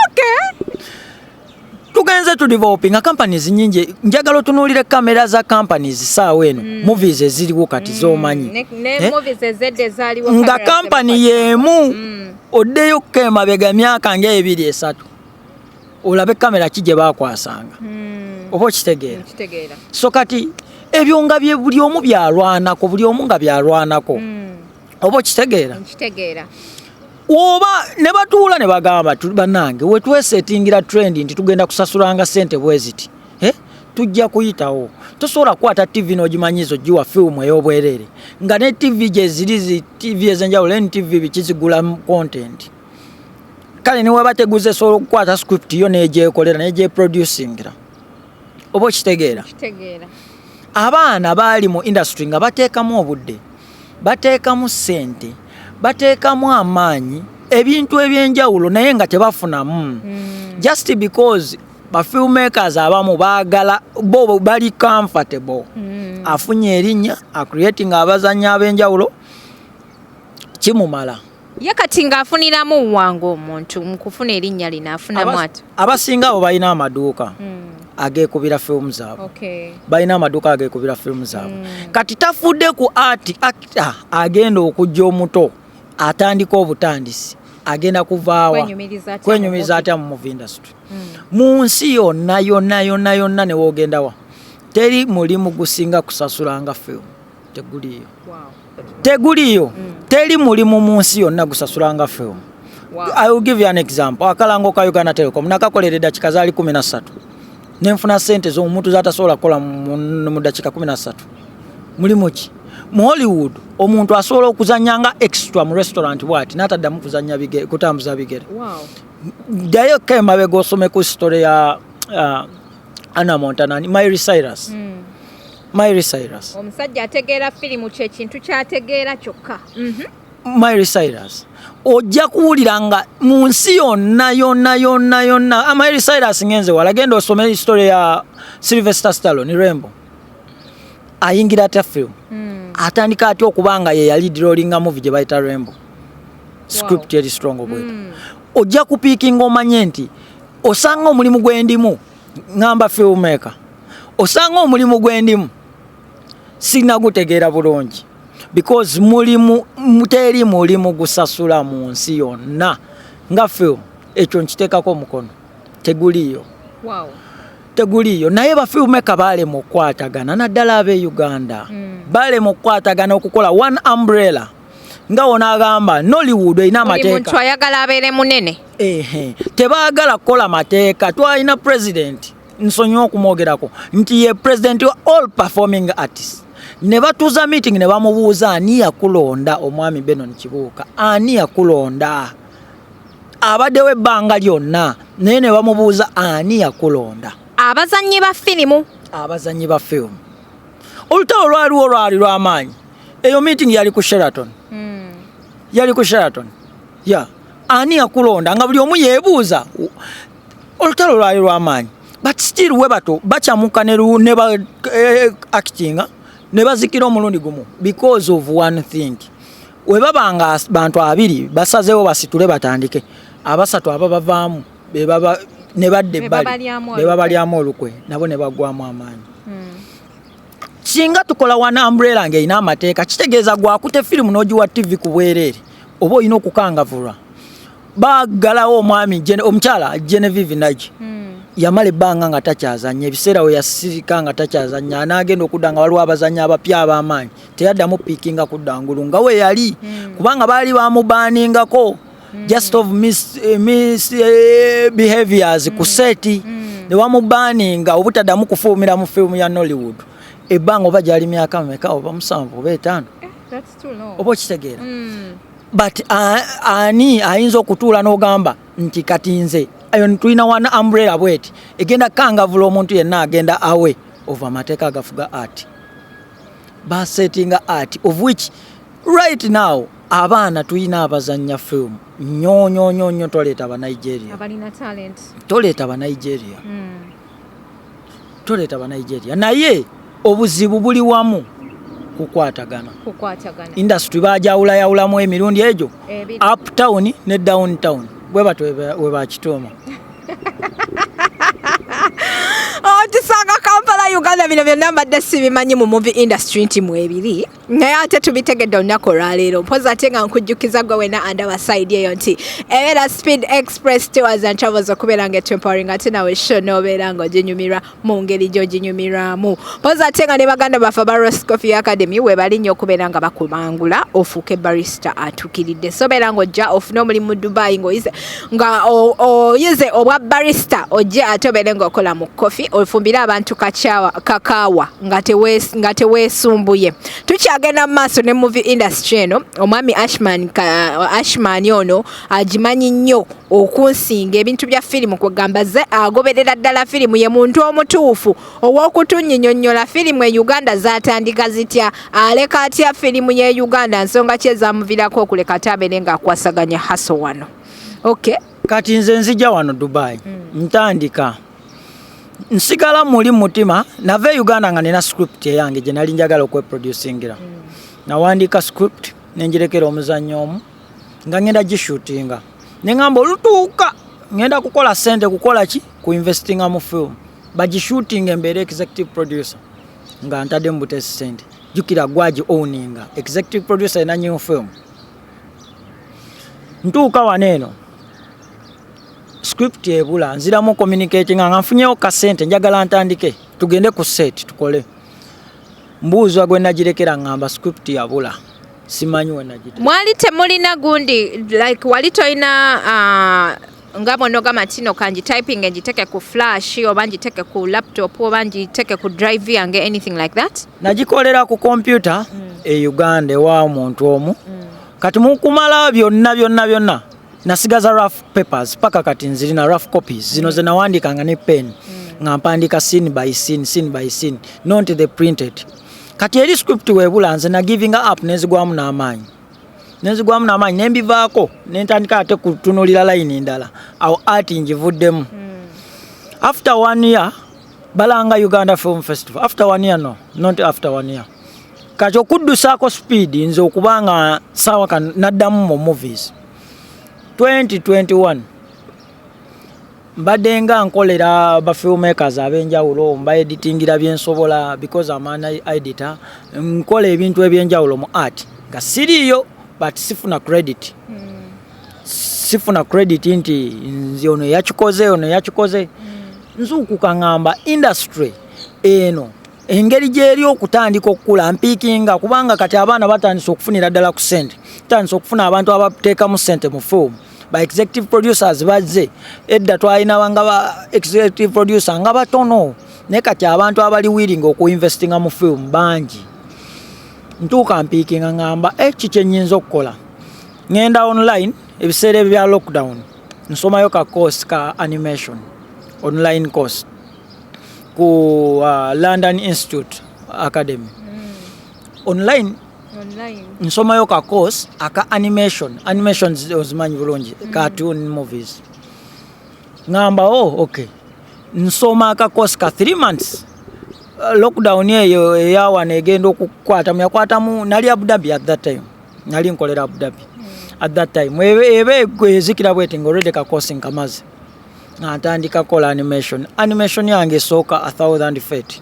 Okay. Tugenze tu developing companies nyingi njagala tunuulire kamera za companies saawa eno movies eziriwo kati z'omanyi ne movies ezedde zaaliwo nga company yeemu oddeyo kemabega myaka ng'ebiri esatu olabe kamera ki gye baakwasanga oba okitegeera so kati ebyo nga bye buli omu byalwanako buli omu nga byalwanako oba okitegeera oba ne batuula ne bagamba bannange we twesetingira trend nti tugenda kusasulanga sente bweziti tujja kuyitawo tosobola kukwata TV n'ogimanyizo giwa film ey'obwerere nga ne TV gye ziri TV ez'enjawulo NTV bikizigula content kale ne weba teguze sobola okukwata script yo n'egyekolera n'egyeproducingira oba okitegeera abaana baali mu industry nga bateekamu obudde bateekamu sente bateekamu amaanyi ebintu ebyenjawulo naye nga tebafunamu just because ba filmmakers abamu baagala bo bali comfortable afunye erinnya creating abazanyi ab'enjawulo kimumala ye kati ng'afuniramu wangu omuntu mu kufuna erinnya lino afunamu ati abasinga abo balina amaduuka ageekubira filmu zaabwe balina amaduuka ageekubira filmu zaabwe kati tafudde ku actor agenda okujja omuto atandika obutandisi agenda kuvaawa kwenyumiriza atya mu movie industry mu nsi yonna ne woogendawa teri mulimu gusinga kusasulanga film teguliyo teri mulimu mu nsi yonna gusasulanga film. I will give you an example. Akalango ka Uganda Telecom nakakolera eddakiika zaali 13 nenfuna sente z'omuntu z'atasobola kukola mu ddakiika 13 mulimu ki mu Hollywood omuntu asobola okuzanyanga extra mu restaurant bwati n'ataddamu kuzanya kutambuza bigere. Ddayo kemabega osome ku story ya Anna Montana Miley Cyrus. Miley Cyrus omusajja ategeera filimu kye kintu kyategeera kyokka. Miley Cyrus ojja kuwulira nga mu nsi yonna Miley Cyrus ngenze walagenda osome story ya Sylvester Stallone Rambo ayingira atya film atandika atya okubanga ye yali rollinga movie gye bayita Rambo script yali strong obweta ojja kupiikinga omanye nti osanga omulimu gwendimu ngamba filmmaker osanga omulimu gwendimu sinagutegeera bulungi because teri mulimu gusasula mu nsi yonna nga film ekyo nkiteekako omukono teguliyo. teguliyo naye bafilmmaker bale mu kwatagana naddala abe Uganda bale mu kwatagana okukola one umbrella nga wona agamba Nollywood ina mateeka muntu ayagala abeere munene tebaagala kukola mateeka twalina president nsonyiwa okumwogerako nti ye president wa all performing artists ne batuuza meeting ne bamubuuza ani yakulonda omwami Benon Kibuuka ani yakulonda abaddewo ebbanga lyonna naye ne bamubuuza ani yakulonda abazannyi ba firimu olutalo lwali lw'amaanyi eyo meeting yali ku Sheraton ani yakulonda nga buli omu yeebuuza olutalo lwali lw'amaanyi but still we bato bakyamuka ne ba actinga ne bazikira omulundi gumu because of one thing we babanga bantu abiri basazeewo basitule batandike abasatu aba bavaamu ne badde balyamu olukwe nabo ne bagwamu amaanyi singa tukola wana umbrella ng'erina amateeka kitegeeza gwakute firimu n'ogiwa TV ku bwereere oba olina okukangavulwa baagalawo omwami omukyala Genevieve Nagi yamala ebbanga nga takyazanya ebiseera we yasirika nga takyazanya n'agenda okudda nga waliwo abazanyi abapya ab'amaanyi teyaddamu piikinga kudda ngulu nga we yali kubanga baali bamubaaningako just of behaviors ku seti ne bamubaaninga obutaddamu kufuumira mu firimu ya Nollywood ebbanga oba gyali myaka meka oba 7 oba 5 oba okitegeera but ani ayinza okutuula n'ogamba nti kati nze ayo tulina wana umbrella bweti egenda kangavula omuntu yenna agenda awe over amateeka agafuga art basettinga art of which right now abaana tulina abazanya film nnyo toleeta abanigeria abalina talent toleeta abanigeria naye obuzibu buli wamu kukwatagana industry bajawulayawulamu emirundi egyo uptown ne downtown bwe bato we bakituuma tisanga Kampala Uganda bino byonna mbadde sibimanyi mu movie industry nti mwebiri naye ate tubitegedde olunaku olwaleero mpozi ate nga nkujjukiza gwe wena andaba side eyo nti ebeera Speed Express Tours and Travels okubeera nga empowering ate nawe show n'obeera nga oginyumirwa mu ngeri gy'oginyumirwamu mpozi ate nga ne baganda baffe aba Ross Coffee Academy weebali nnyo okubeera nga bakubangula ofuuke barista atuukiridde so beera nga ojja ofune omulimu mu Dubai ng'oyize obwa barista ojje ate obeere ng'okola mu coffee ofumbire abantu kakaawa nga teweesumbuye tukyagenda mu maaso ne movie industry eno omwami Ashman ono agimanyi nnyo okunsinga ebintu bya firimu kugamba ze agoberera ddala firimu ye muntu omutuufu ow'okutunnyonnyola firimu e Uganda zaatandika zitya aleka atya firimu ye Uganda nsonga ki ezaamuviirako okuleka ate abeere ng'akwasaganya haso wano kati nze nzija wano Dubai ntandika nsigala muli mutima nave Uganda nga nina script yange gye nali njagala okweproducingira nawandiika script nenjirekera omuzannyo omu nga ngenda gishootinga neŋŋamba olutuuka ngenda kukola sente kukola ki kuinvestinga mu film bagishootinga embeera executive producer nga ntadde mu butesi sente jukira gwagi owninga executive producer ena new film ntuuka waneeno script ebula nziramu communicating nga nfunyewo kasente njagala ntandike tugende ku set tukole mbuuzwa gwe nagirekera ngamba script yabula simanyi we nagita mwali temulina gundi like wali toyina nga monogama tino kanji typing ngiteke ku flash oba ngiteke ku laptop oba ngiteke ku drive yange anything like that nagikolera ku computer e Uganda wa omuntu omu kati mukumala byonna nasigaza rough papers paka kati nzirina rough copies zino ze nawandikanga ne pen nga mpandika scene by scene not the printed kati eri script webula nze na giving up nezigwamu n'amaanyi nembivaako nentandika ate kutunulira line ndala awo art njivuddemu after 1 year balanga Uganda Film Festival after 1 year not after 1 year kati okuddusaako speed nze okubanga sawa naddamu mu movies 2021 mbadde nga nkolera ba filmmakers ab'enjawulo mba editingira byensobola because I'm an editor nkola ebintu ebyenjawulo mu art nga siriyo but sifuna credit nti nzi ono yakikoze nzuukuka ngamba industry eno engeri gyeri okutandika okukula mpiikinga kubanga kati abaana batandise okufunira ddala ku ssente batandise okufuna abantu abateekamu ssente mu film ba executive producers bazze edda twalina ba executive producer nga batono naye kati abantu abali willing okuinvestinga mu film bangi ntuuka mpiikinga ngamba kiki nnyinza okukola ngenda online ebiseera bya lockdown nsomayo ka course ka animation online course ku London Institute Academy online nsomayo ka course aka animation ozimanyi bulungi cartoon movies ngamba okay nsoma aka course ka 3 months lockdown eyo eyawana egenda okukwatamu nali Abu Dhabi at that time nali nkolera Abu Dhabi at that time ebe kwezikira bwete ngorede ka course nkamaze natandika kola animation yange esooka 1000 feet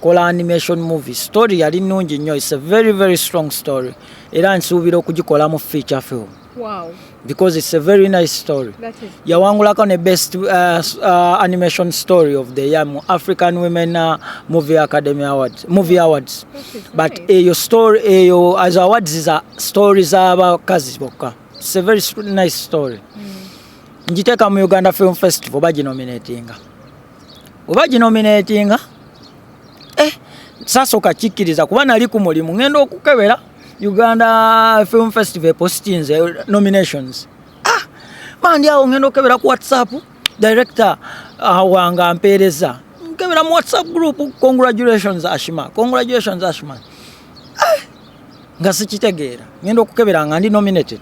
kola animation movie story yali nnungi nnyo. It's a very very strong story era nsuubira okugikola mu feature film. Wow. Because it's a very nice story. Yawangulako ne best animation story of the year African Women Movie Academy Awards, Movie Awards. But your story as awards is a stories abakazi bokka. It's a very nice story. Njiteka mu Uganda Film Festival baginominatinga. Obaginominatinga sasa okakikkiriza kuba nali ku mulimu ngenda okukebera Uganda Film Festival postings nominations. Mandi awo ngenda okukebera ku WhatsApp director wanga mpereza nkebera mu WhatsApp group congratulations Ashima nga sikitegeera ngenda okukebera nga ndi nominated.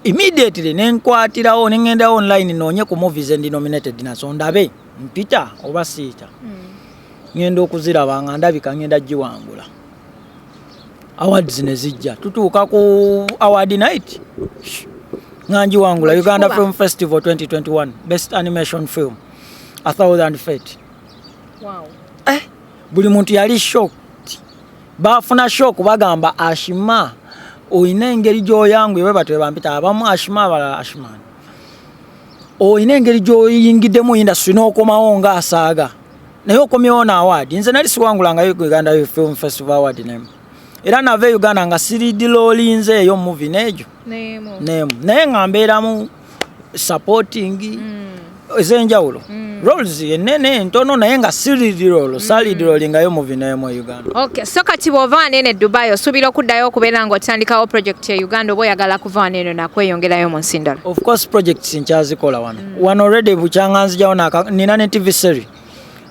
Immediately nenkwatirawo nengenda online noonye ku movies ndi nominated nazo ndabe mpita oba siita. Ngenda okuziraba nga ndabika ngenda giwangula. Awards nezijja tutuuka ku award night nganji wangula Uganda Film Festival 2021 best animation film 1000 feet. Wow. Buli muntu yali shocked. Bafuna shock bagamba Ashima oyina engeri gyoyangu ewe batwe bampita abamu Ashima bala Ashima. Oyina engeri gyoyingiddemu industry n'okomawo nga asaaga. Naye okomyewo na award. Nze nali siwangulanga Uganda Film Festival award name. Era nave Uganda nga siridi lolinze eyo movie nejo. Nemo. Naye nga mbeeramu supporting ezenjawulo. Roles enene ntono naye nga siridi role. Salidi role nga yo movie nemo Uganda. Okay, so kati bwova nene Dubai osubira okuddayo okubeera nga otandikawo project ya Uganda oba oyagala kuva nene nakweyongerayo mu nsindala? Of course projects nkyazikola wano. Wano already bucyanganzijawo nina ne TV series.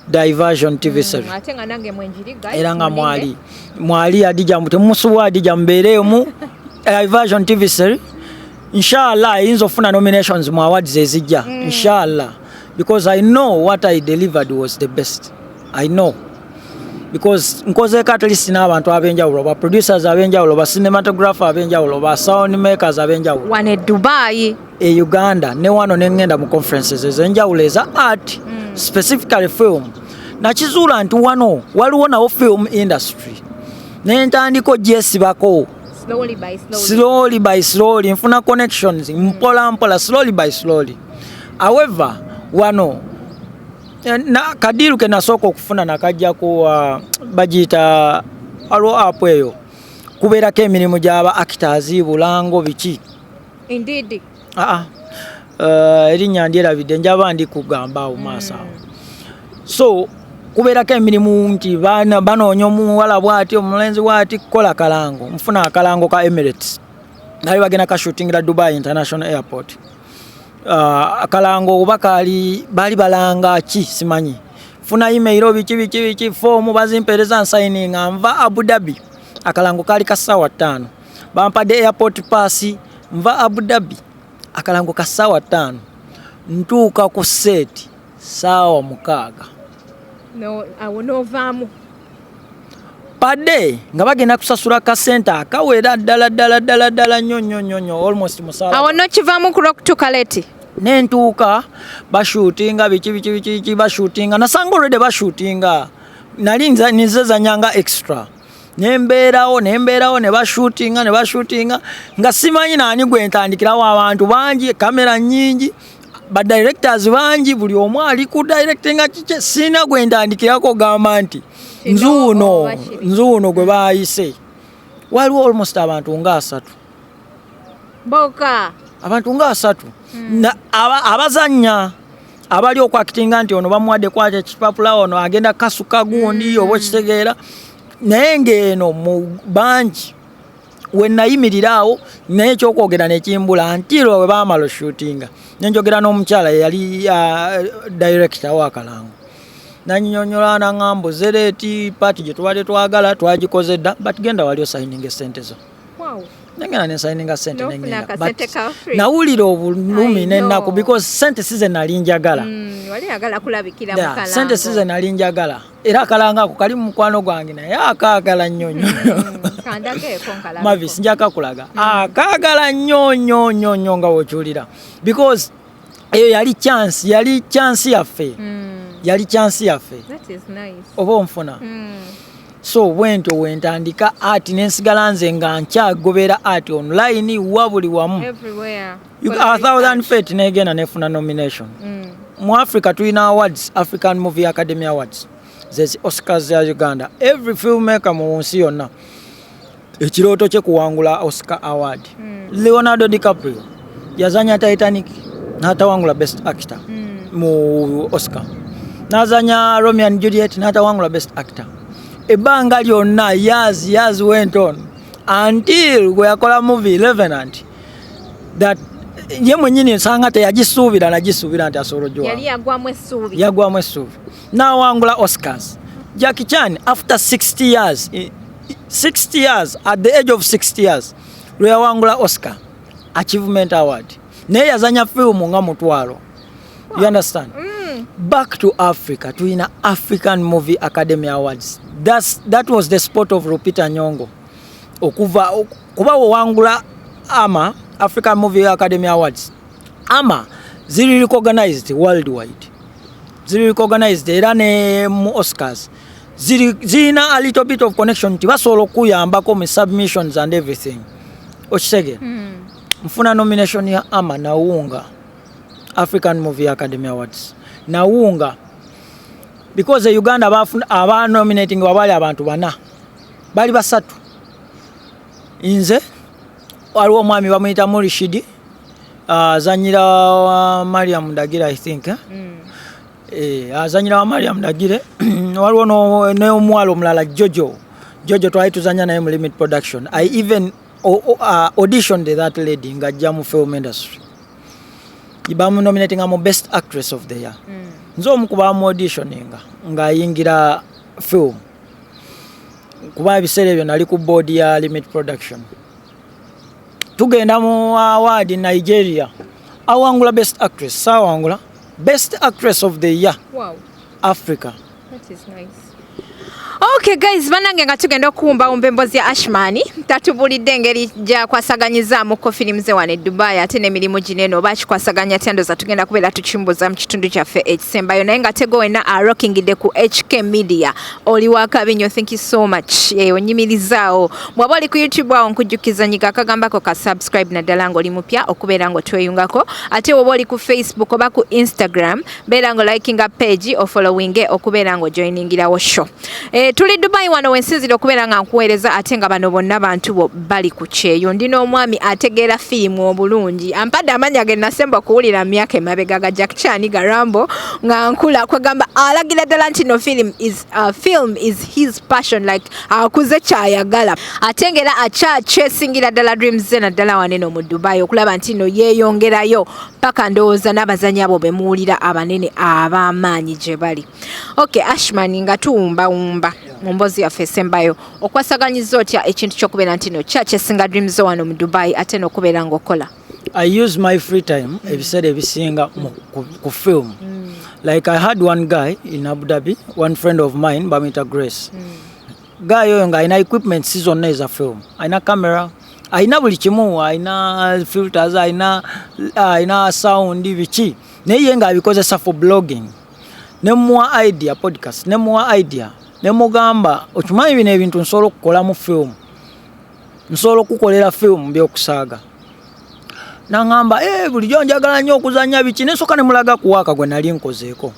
Diversion TV series. Ate nga nange mwenjiri guys. Era nga mwali adija mutemusuwa adija mbereyo mu Diversion TV series. Inshallah inzofuna nominations mu awards ezijja. Inshallah. Because I know what I delivered was the best. I know. Because nkoze at least n'abantu abenjawulo, ba producers abenjawulo, ba cinematographer abenjawulo, ba sound makers abenjawulo. Wane Dubai. Uganda ne wano nengenda mu conferences ezenjawulo eza art. Specifically film. Nakizuula nti wano waliwo nawo film industry. Nentandiko gyesibako. Slowly by slowly. Nfuna connections. Mpola slowly by slowly. However, wano na kadiru ke nasoko okufuna nakajja ku bagita alo app eyo. Kubeerako emirimu gy'aba actors bulango biki. Indeed. Erinnya ndyerabidde njaba ndi kugamba omasa. So kubeerako emirimu nti banoonya omuwala bwati omulenzi bwati kukola kalango nfuna akalango ka Emirates nali bagenda ka shooting la Dubai International Airport. Akalango oba bali balanga ki simanyi funa email biki form bazimpereza signing nva Abu Dhabi akalango kali ka sawa 5 bampadde airport pass nva Abu Dhabi akalango ka sawa 5 ntuuka ku set sawa 6. No, awonovamu. Pade nga bagenda kusasula ka center akawera ddala nnyo almost musala. Awono kivamu ku kutukaleti. Nentuuka bashootinga biki bashootinga nasanga already bashootinga nali nzezanyanga extra. Nembeerawo ne bashootinga nga simanyi nani gwe ntandikirawo abantu bangi kamera nnyingi ba directors bangi buli omu ali ku directinga kike sina gwentandikirako gamba nti nzuuno gwe baayise waliwo almost abantu nga 3 boka abantu nga 3 abazanya abali okwakitinga nti ono bamuwadde kwate kipapula ono agenda kasuka gundi oba kitegeera naye ng'eno mu bangi we nayimirirawo naye ekyokwogera nekimbula ntiro we baamala shootinga nenjogera n'omukyala yali director w'Akalango nanyinyonyola naŋŋamba zereti paati gye tubadde twagala twagikoze dda but genda wali osayininga esente zo nengenda nensayininga sente nengenda nawulira obulumi n'ennaku because sente size nali njagala sente size nali njagala era Akalango ako kali mu mukwano gwange naye akaagala nnyo Mavis njakakulaga akaagala nnyo nga wokyulira because eyo yali chance yaffe yali chance yaffe oba onfuna so bwentyo wentandika ati nensigala nze nga nkyagobera ati online wa buli wamu 1000 fet negenda nefuna nomination mu Africa tulina awards African Movie Academy Awards zezi Oscars ya Uganda every filmmaker mu nsi yonna ekirooto kye kuwangula Oscar Award Leonardo DiCaprio yazanya Titanic n'atawangula best actor mu Oscar nazanya Romeo and Juliet n'atawangula best actor ebbanga lyonna years went on until we yakola movie Revenant that ye mwenyini sanga teyagisuubira nti asolojwa yali yagwamu essuubi n'awangula Oscars. Jackie Chan after 60 years at the age of 60 years lwe yawangula Oscar Achievement Award naye yazanya film nga mutwalo. You understand? Back to Africa tuina African Movie Academy Awards. That was the spot of Lupita Nyong'o kuba wawangula ama African Movie Academy Awards ama ziri recognized worldwide, ziri recognized era ne mu Oscars zirina a little bit of connection tibasobola okuyambako mu submissions and everything okisege mfuna nomination ya ama nawunga African Movie Academy Awards nawunga because Uganda aba nominating wabali abantu bana bali basatu inze waliwo omwami bamuyita Murishidi azanyira Mariam Dagira I think azanyira wa Mariam Dagire waliwo n'omwalo omulala Jojo twali tuzanya naye mu Limit Production. I even auditioned that lady ng'ajja mu film industry ibamu nominating mu best actress of the year nze omu ku bamu auditioninga ng'ayingira film kuba ebiseera ebyo nali ku board ya Limit Production. Tugenda mu award in Nigeria awangula best actress sawangula best actress of the year. Wow. Africa. That is nice. Okay guys, banange nga tugenda okumba ombembozi ya Ashmani tatubulidde engeri gya kwasaganyizaamu ko filimu ze wane Dubai ate n'emirimu gineno oba kikwasaganya tyandoza tugenda kubeera tukimbuza mu kitundu kyaffe ekisembayo naye nga tego wena rockingide ku HK Media oli wakabinyo. Thank you so much onyimirizaawo mwaba oli ku YouTube awo nkujjukiza nyiga akagambako ka subscribe naddala ng'oli mupya okubeera ng'otweyungako ate woba oli ku Facebook oba ku Instagram beera ng'olikinga page ofollowinge okubeera ng'ojoiningirawo show. Tuli Dubai wano wensinzira okubeera nga nkuweereza ate nga bano bonna bantu bo bali ku kyeyo. Ndina omwami ategeera firimu obulungi ampadde amanya ge nasemba okuwulira myaka emabega ga Jackie Chan ga Rambo nga nkula kwegamba alagira ddala nti no film is his passion like akuze kyayagala ate ngera akyachesingira ddala dreams ze naddala waneno mu Dubai okulaba nti no yeeyongerayo paka ndowooza n'abazanyi abo bemuwulira abanene ab'amaanyi gye bali. Okay, Ashman nga tuwumbawumba mu mboozi yaffe esembayo okwasaganyiza otya ekintu ky'okubeera nti no kyakyesinga dreams zo wano mu Dubai ate n'okubeera ng'okola? I use my free time ebiseera ebisinga ku film. Like I had one guy in Abu Dhabi, one friend of mine bamwita Grace. Guy oyo nga alina equipment si zonna eza film, alina camera, alina buli kimu, alina filters, alina sound biki naye ye nga abikozesa for blogging. Nemuwa idea podcast, nemuwa idea nemugamba okimanyi bino ebintu nsobola okukola mu film, nsobola okukolera film by'okusaaga. nangamba bulijjo njagala nnyo okuzannya biki nesooka ne mulaga kuwaaka gwe nali nkozeeko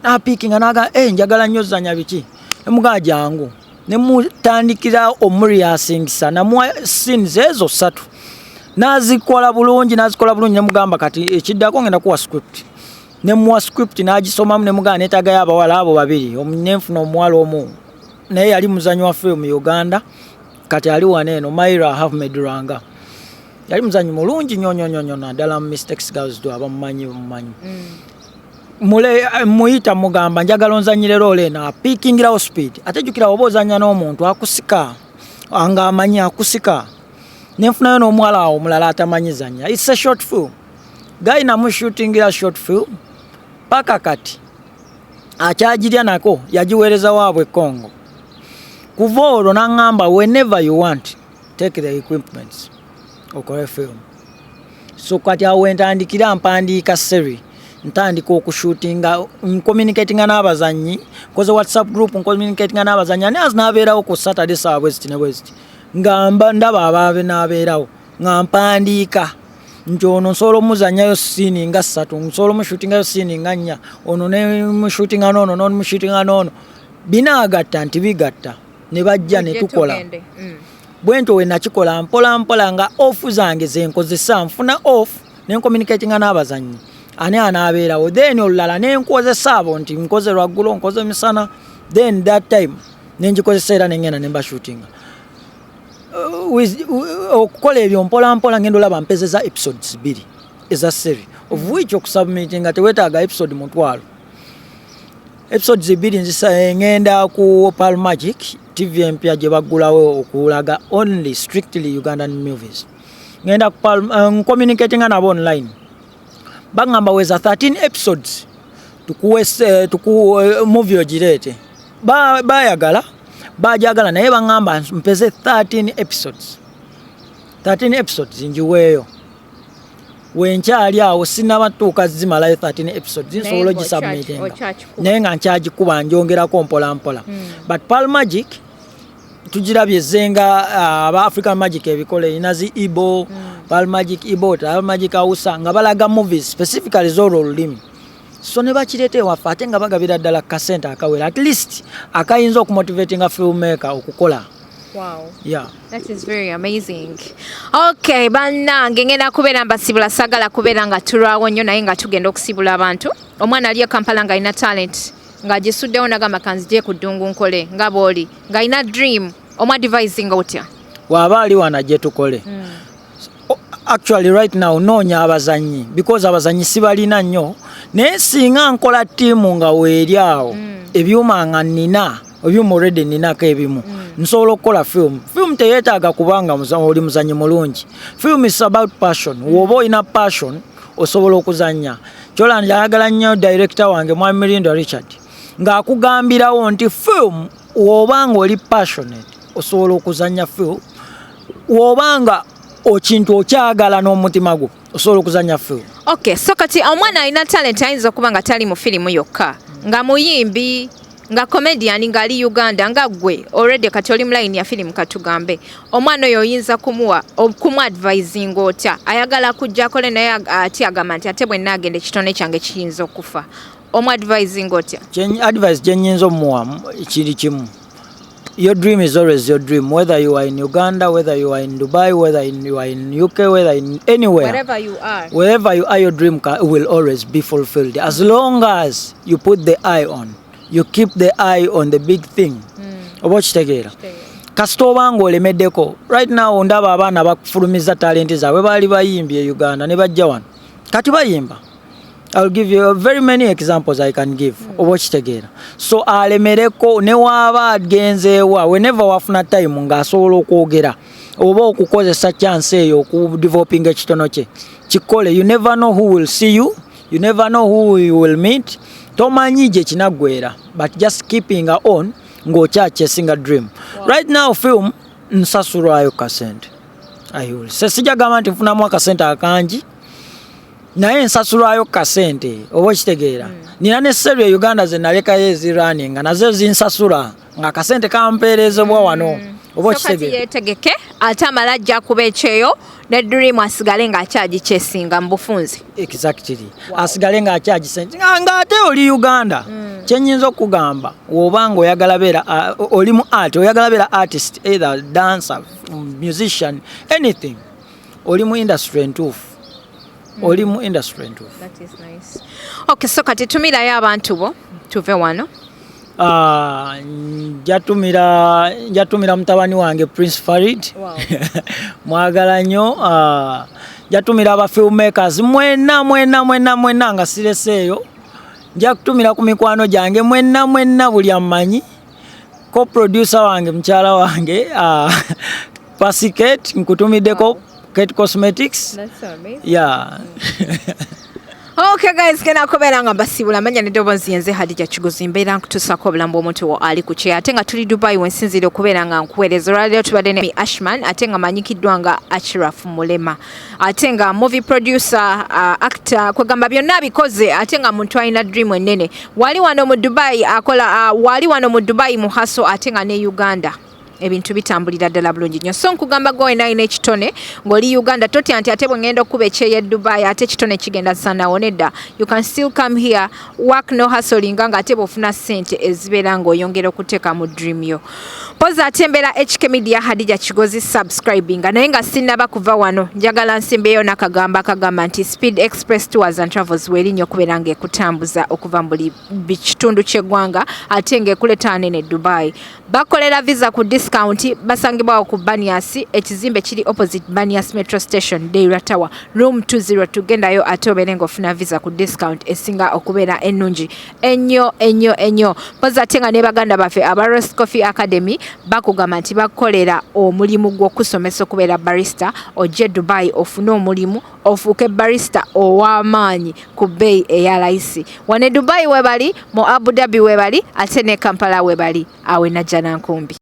napiikinga naga njagala nnyo ozannya biki emugaa jangu ne mutandikira omuriasingisa namuwa scenes ezo 3 nazikola bulungi ne mugamba kati ekiddako ngenda kuwa script ne muwa script n'agisomamu ne mugamba neetagayo abawala abo babiri nenfuna omuwala omu naye yali muzanyi wa film Uganda kati ali wano eno Myra Ahmed Ranga yali muzanyi mulungi nnyo naddala mu mistakes girls do abamumanyi muyita mugamba njagala onzanyire role eno apiikingirawo speed ate jjukira oba ozannya n'omuntu akusika nga amanyi akusika nenfunayo n'omuwala awo omulala atamanyi zanya it's a short film gayi namushootingira short film paka kati akyagirya nako yagiweereza waabwe Congo kuva olwo naŋŋamba whenever you want take the equipments okole film so kati awo entandikira mpandiika seri ntandika okushootinga communicatinga n'abazanyi nkoze WhatsApp group communicatinga n'abazanyi ani azinabeerawo ku Saturday saa bweziti ne bweziti ngamba ndaba abaabe n'abeerawo nga mpandiika nti ono nsobola omuzannyayo siini nga 3 nsobola omushootingayo siini nga 4 ono ne mushootinga n'ono n'omushootinga n'ono binaagatta nti bigatta ne bajja ne tukola bwento we nakikola mpola nga off zange zenkozesa nfuna off ne communicatinga n'abazanyi ani anaabeerawo then olulala ne nkozesa abo nti nkoze lwaggulo nkoze misana then that time ne ngikozesa era ne ngenda ne mbashootinga okukola ebyo mpola ngenda olaba mpezeza episodes 2 eza seri of which okusubmitinga teweetaaga episode mutwalo episodes 2 nzisa ngenda ku Pearl Magic TV empya gye baggulawo okulaga only strictly Ugandan movies ngenda ku communicatinga nabo online bangamba weza 13 episodes tuku movie ogireete bajagala naye bangamba mpeze 13 episodes njiweeyo wenkyali awo sinabatuuka zimalayo 13 episodes nsobola ogisubmitinga naye nga nkyagikuba njongerako mpola but Pearl Magic tugirabye zenga aba African Magic ebikole inazi Ibo Pearl Magic Ibo Pearl Magic Hausa nga balaga movies specifically zoro olulimi so ne bakireete waffe ate nga bagabira ddala kasente akawera at least akayinza okumotivating a filmmaker okukola. Wow. Yeah. That is very amazing. Okay, bannange ngenda kubeera mbasibula sagala kubeera nga tulwawo nnyo naye nga tugenda okusibula abantu. Omwana ali e Kampala nga alina talent nga gisuddewo nagamba kanzije ku ddungu nkole nga booli nga alina dream omuadvising otya? Waaba ali wana gye tukole. Actually right now noonya abazanyi because abazanyi sibalina nnyo naye singa nkola ttiimu nga weeri awo ebyuma nga nnina ebyuma already ninako ebimu nsobola okukola film teyeetaaga kubanga oli muzanyi mulungi. Film is about passion. Woba olina passion osobola okuzannya. Kyola njagala nnyo director wange Mwami Mirindo Richard ng'akugambirawo nti film wobanga oli passionate osobola okuzannya film wobanga okintu okyagala n'omutima gwo osobola okuzannya film. Okay, so kati omwana alina talent ayinza okuba nga tali mu firimu yokka nga muyimbi nga comedian nga ali Uganda nga gwe already kati oli mu line ya film katugambe omwana oyo oyinza kumu advising otya ayagala kujja kole naye ati agamba nti ate bwe nagenda ekitone kyange kiyinza okufa omu advising otya? Advice gye nnyinza omuwa kiri kimu. Your dream is always your dream, whether you are in Uganda, whether you are in Dubai, whether you are in UK, whether in anywhere. Wherever you are, your dream will always be fulfilled. As long as you put the eye on, you keep the eye on the big thing. Oba kitegeera. Kasita obanga olemeddeko. Right now ndaba abaana bakufulumiza talenti zaabwe baali bayimbi e Uganda ne bajja wano. Kati bayimba. I'll give you very many examples I can give. Oba kitegeera. So alemereko ne waaba agenzeewa whenever wafuna time ng'asobola okwogera oba okukozesa chance eyo okudevelopinga ekitono kye kikole. You never know who will see you. You never know who you will meet. Tomanyi gye kinaggwera but just keeping on ng'okyakyesing a dream. Right now film nsasulwayo kasente. Ayuli sijagamba nti nfunamu akasente akangi naye nsasulwayo kasente oba kitegeera. Nina ne series Uganda ze nalekayo ezirunning nga nazo zinsasula nga kasente kampeerezebwa wano oba okitegeera yetegeke ate amala ajja kuba ekyeyo ne dream asigale ng'akyagikyesinga mu bufunze. Exactly. Asigale ng'akyagisente nga ate oli Uganda. Kyenyinza okugamba wobanga oyagala beera oli mu art, oyagala beera artist, either dancer, musician, anything, oli mu industry entuufu. Oli mu industry entuufu. That is nice. Okay, so kati tumirayo abantu bo tuve wano. Njatumira mutabani wange Prince Farid. Wow. Mwagala nnyo. Njatumira aba filmmakers mwena nga sireseeyo. Nja kutumira ku mikwano gyange mwena buli amanyi. Co-producer wange mukyala wange Pasiket nkutumiddeko Kate Cosmetics. That's amazing. Yeah. Okay guys, kena kubera nga basibula manya ne dobozi yenze Hadija Kigozi mbeera nkutusako obulambu omuntu wo ali ku kye ate nga tuli Dubai wensinzire okubeera nga nkuweereza olwaliro tubadde ne Ashman ate nga manyikiddwa nga Ashraf Mulema ate nga movie producer actor kwegamba byonna bikoze ate nga muntu alina dream ennene wali wano mu Dubai akola wali wano mu Dubai mu haso ate nga ne Uganda ebintu bitambulira ddala bulungi nnyo so nkugamba gwe naina ekitone ng'oli Uganda totya nti ate bwe ngenda okuba ekyeya Dubai ate ekitone kigenda sanawo nedda you can still come here work no hustling nga ate bw'ofuna ssente ezibeera ng'oyongera okuteeka mu dream yo poza ate mbeera HK Media Hadija Kigozi subscribing naye nga sinnaba kuva wano njagala nsimbeeyo n'akagamba akagamba nti Speed Express Tours and Travels werinnya okubeera ng'ekutambuza okuva mu buli kitundu ky'eggwanga ate ng'ekuleta ne Dubai bakolera visa ku discount basangibwa ku Banias ekizimbe kiri opposite Banias Metro Station Deira Tower room 202 gendayo ate obeere ng'ofuna visa ku discount esinga okubeera ennungi ennyo poza ate nga ne baganda baffe aba Roast Coffee Academy bakugamba nti bakolera omulimu gw'okusomesa okubeera barista ojje Dubai ofune omulimu ofuuke barista ow'amaanyi ku bbeeyi eya layisi wane Dubai webali mu Abu Dhabi webali ate ne Kampala webali awe najja nankumbi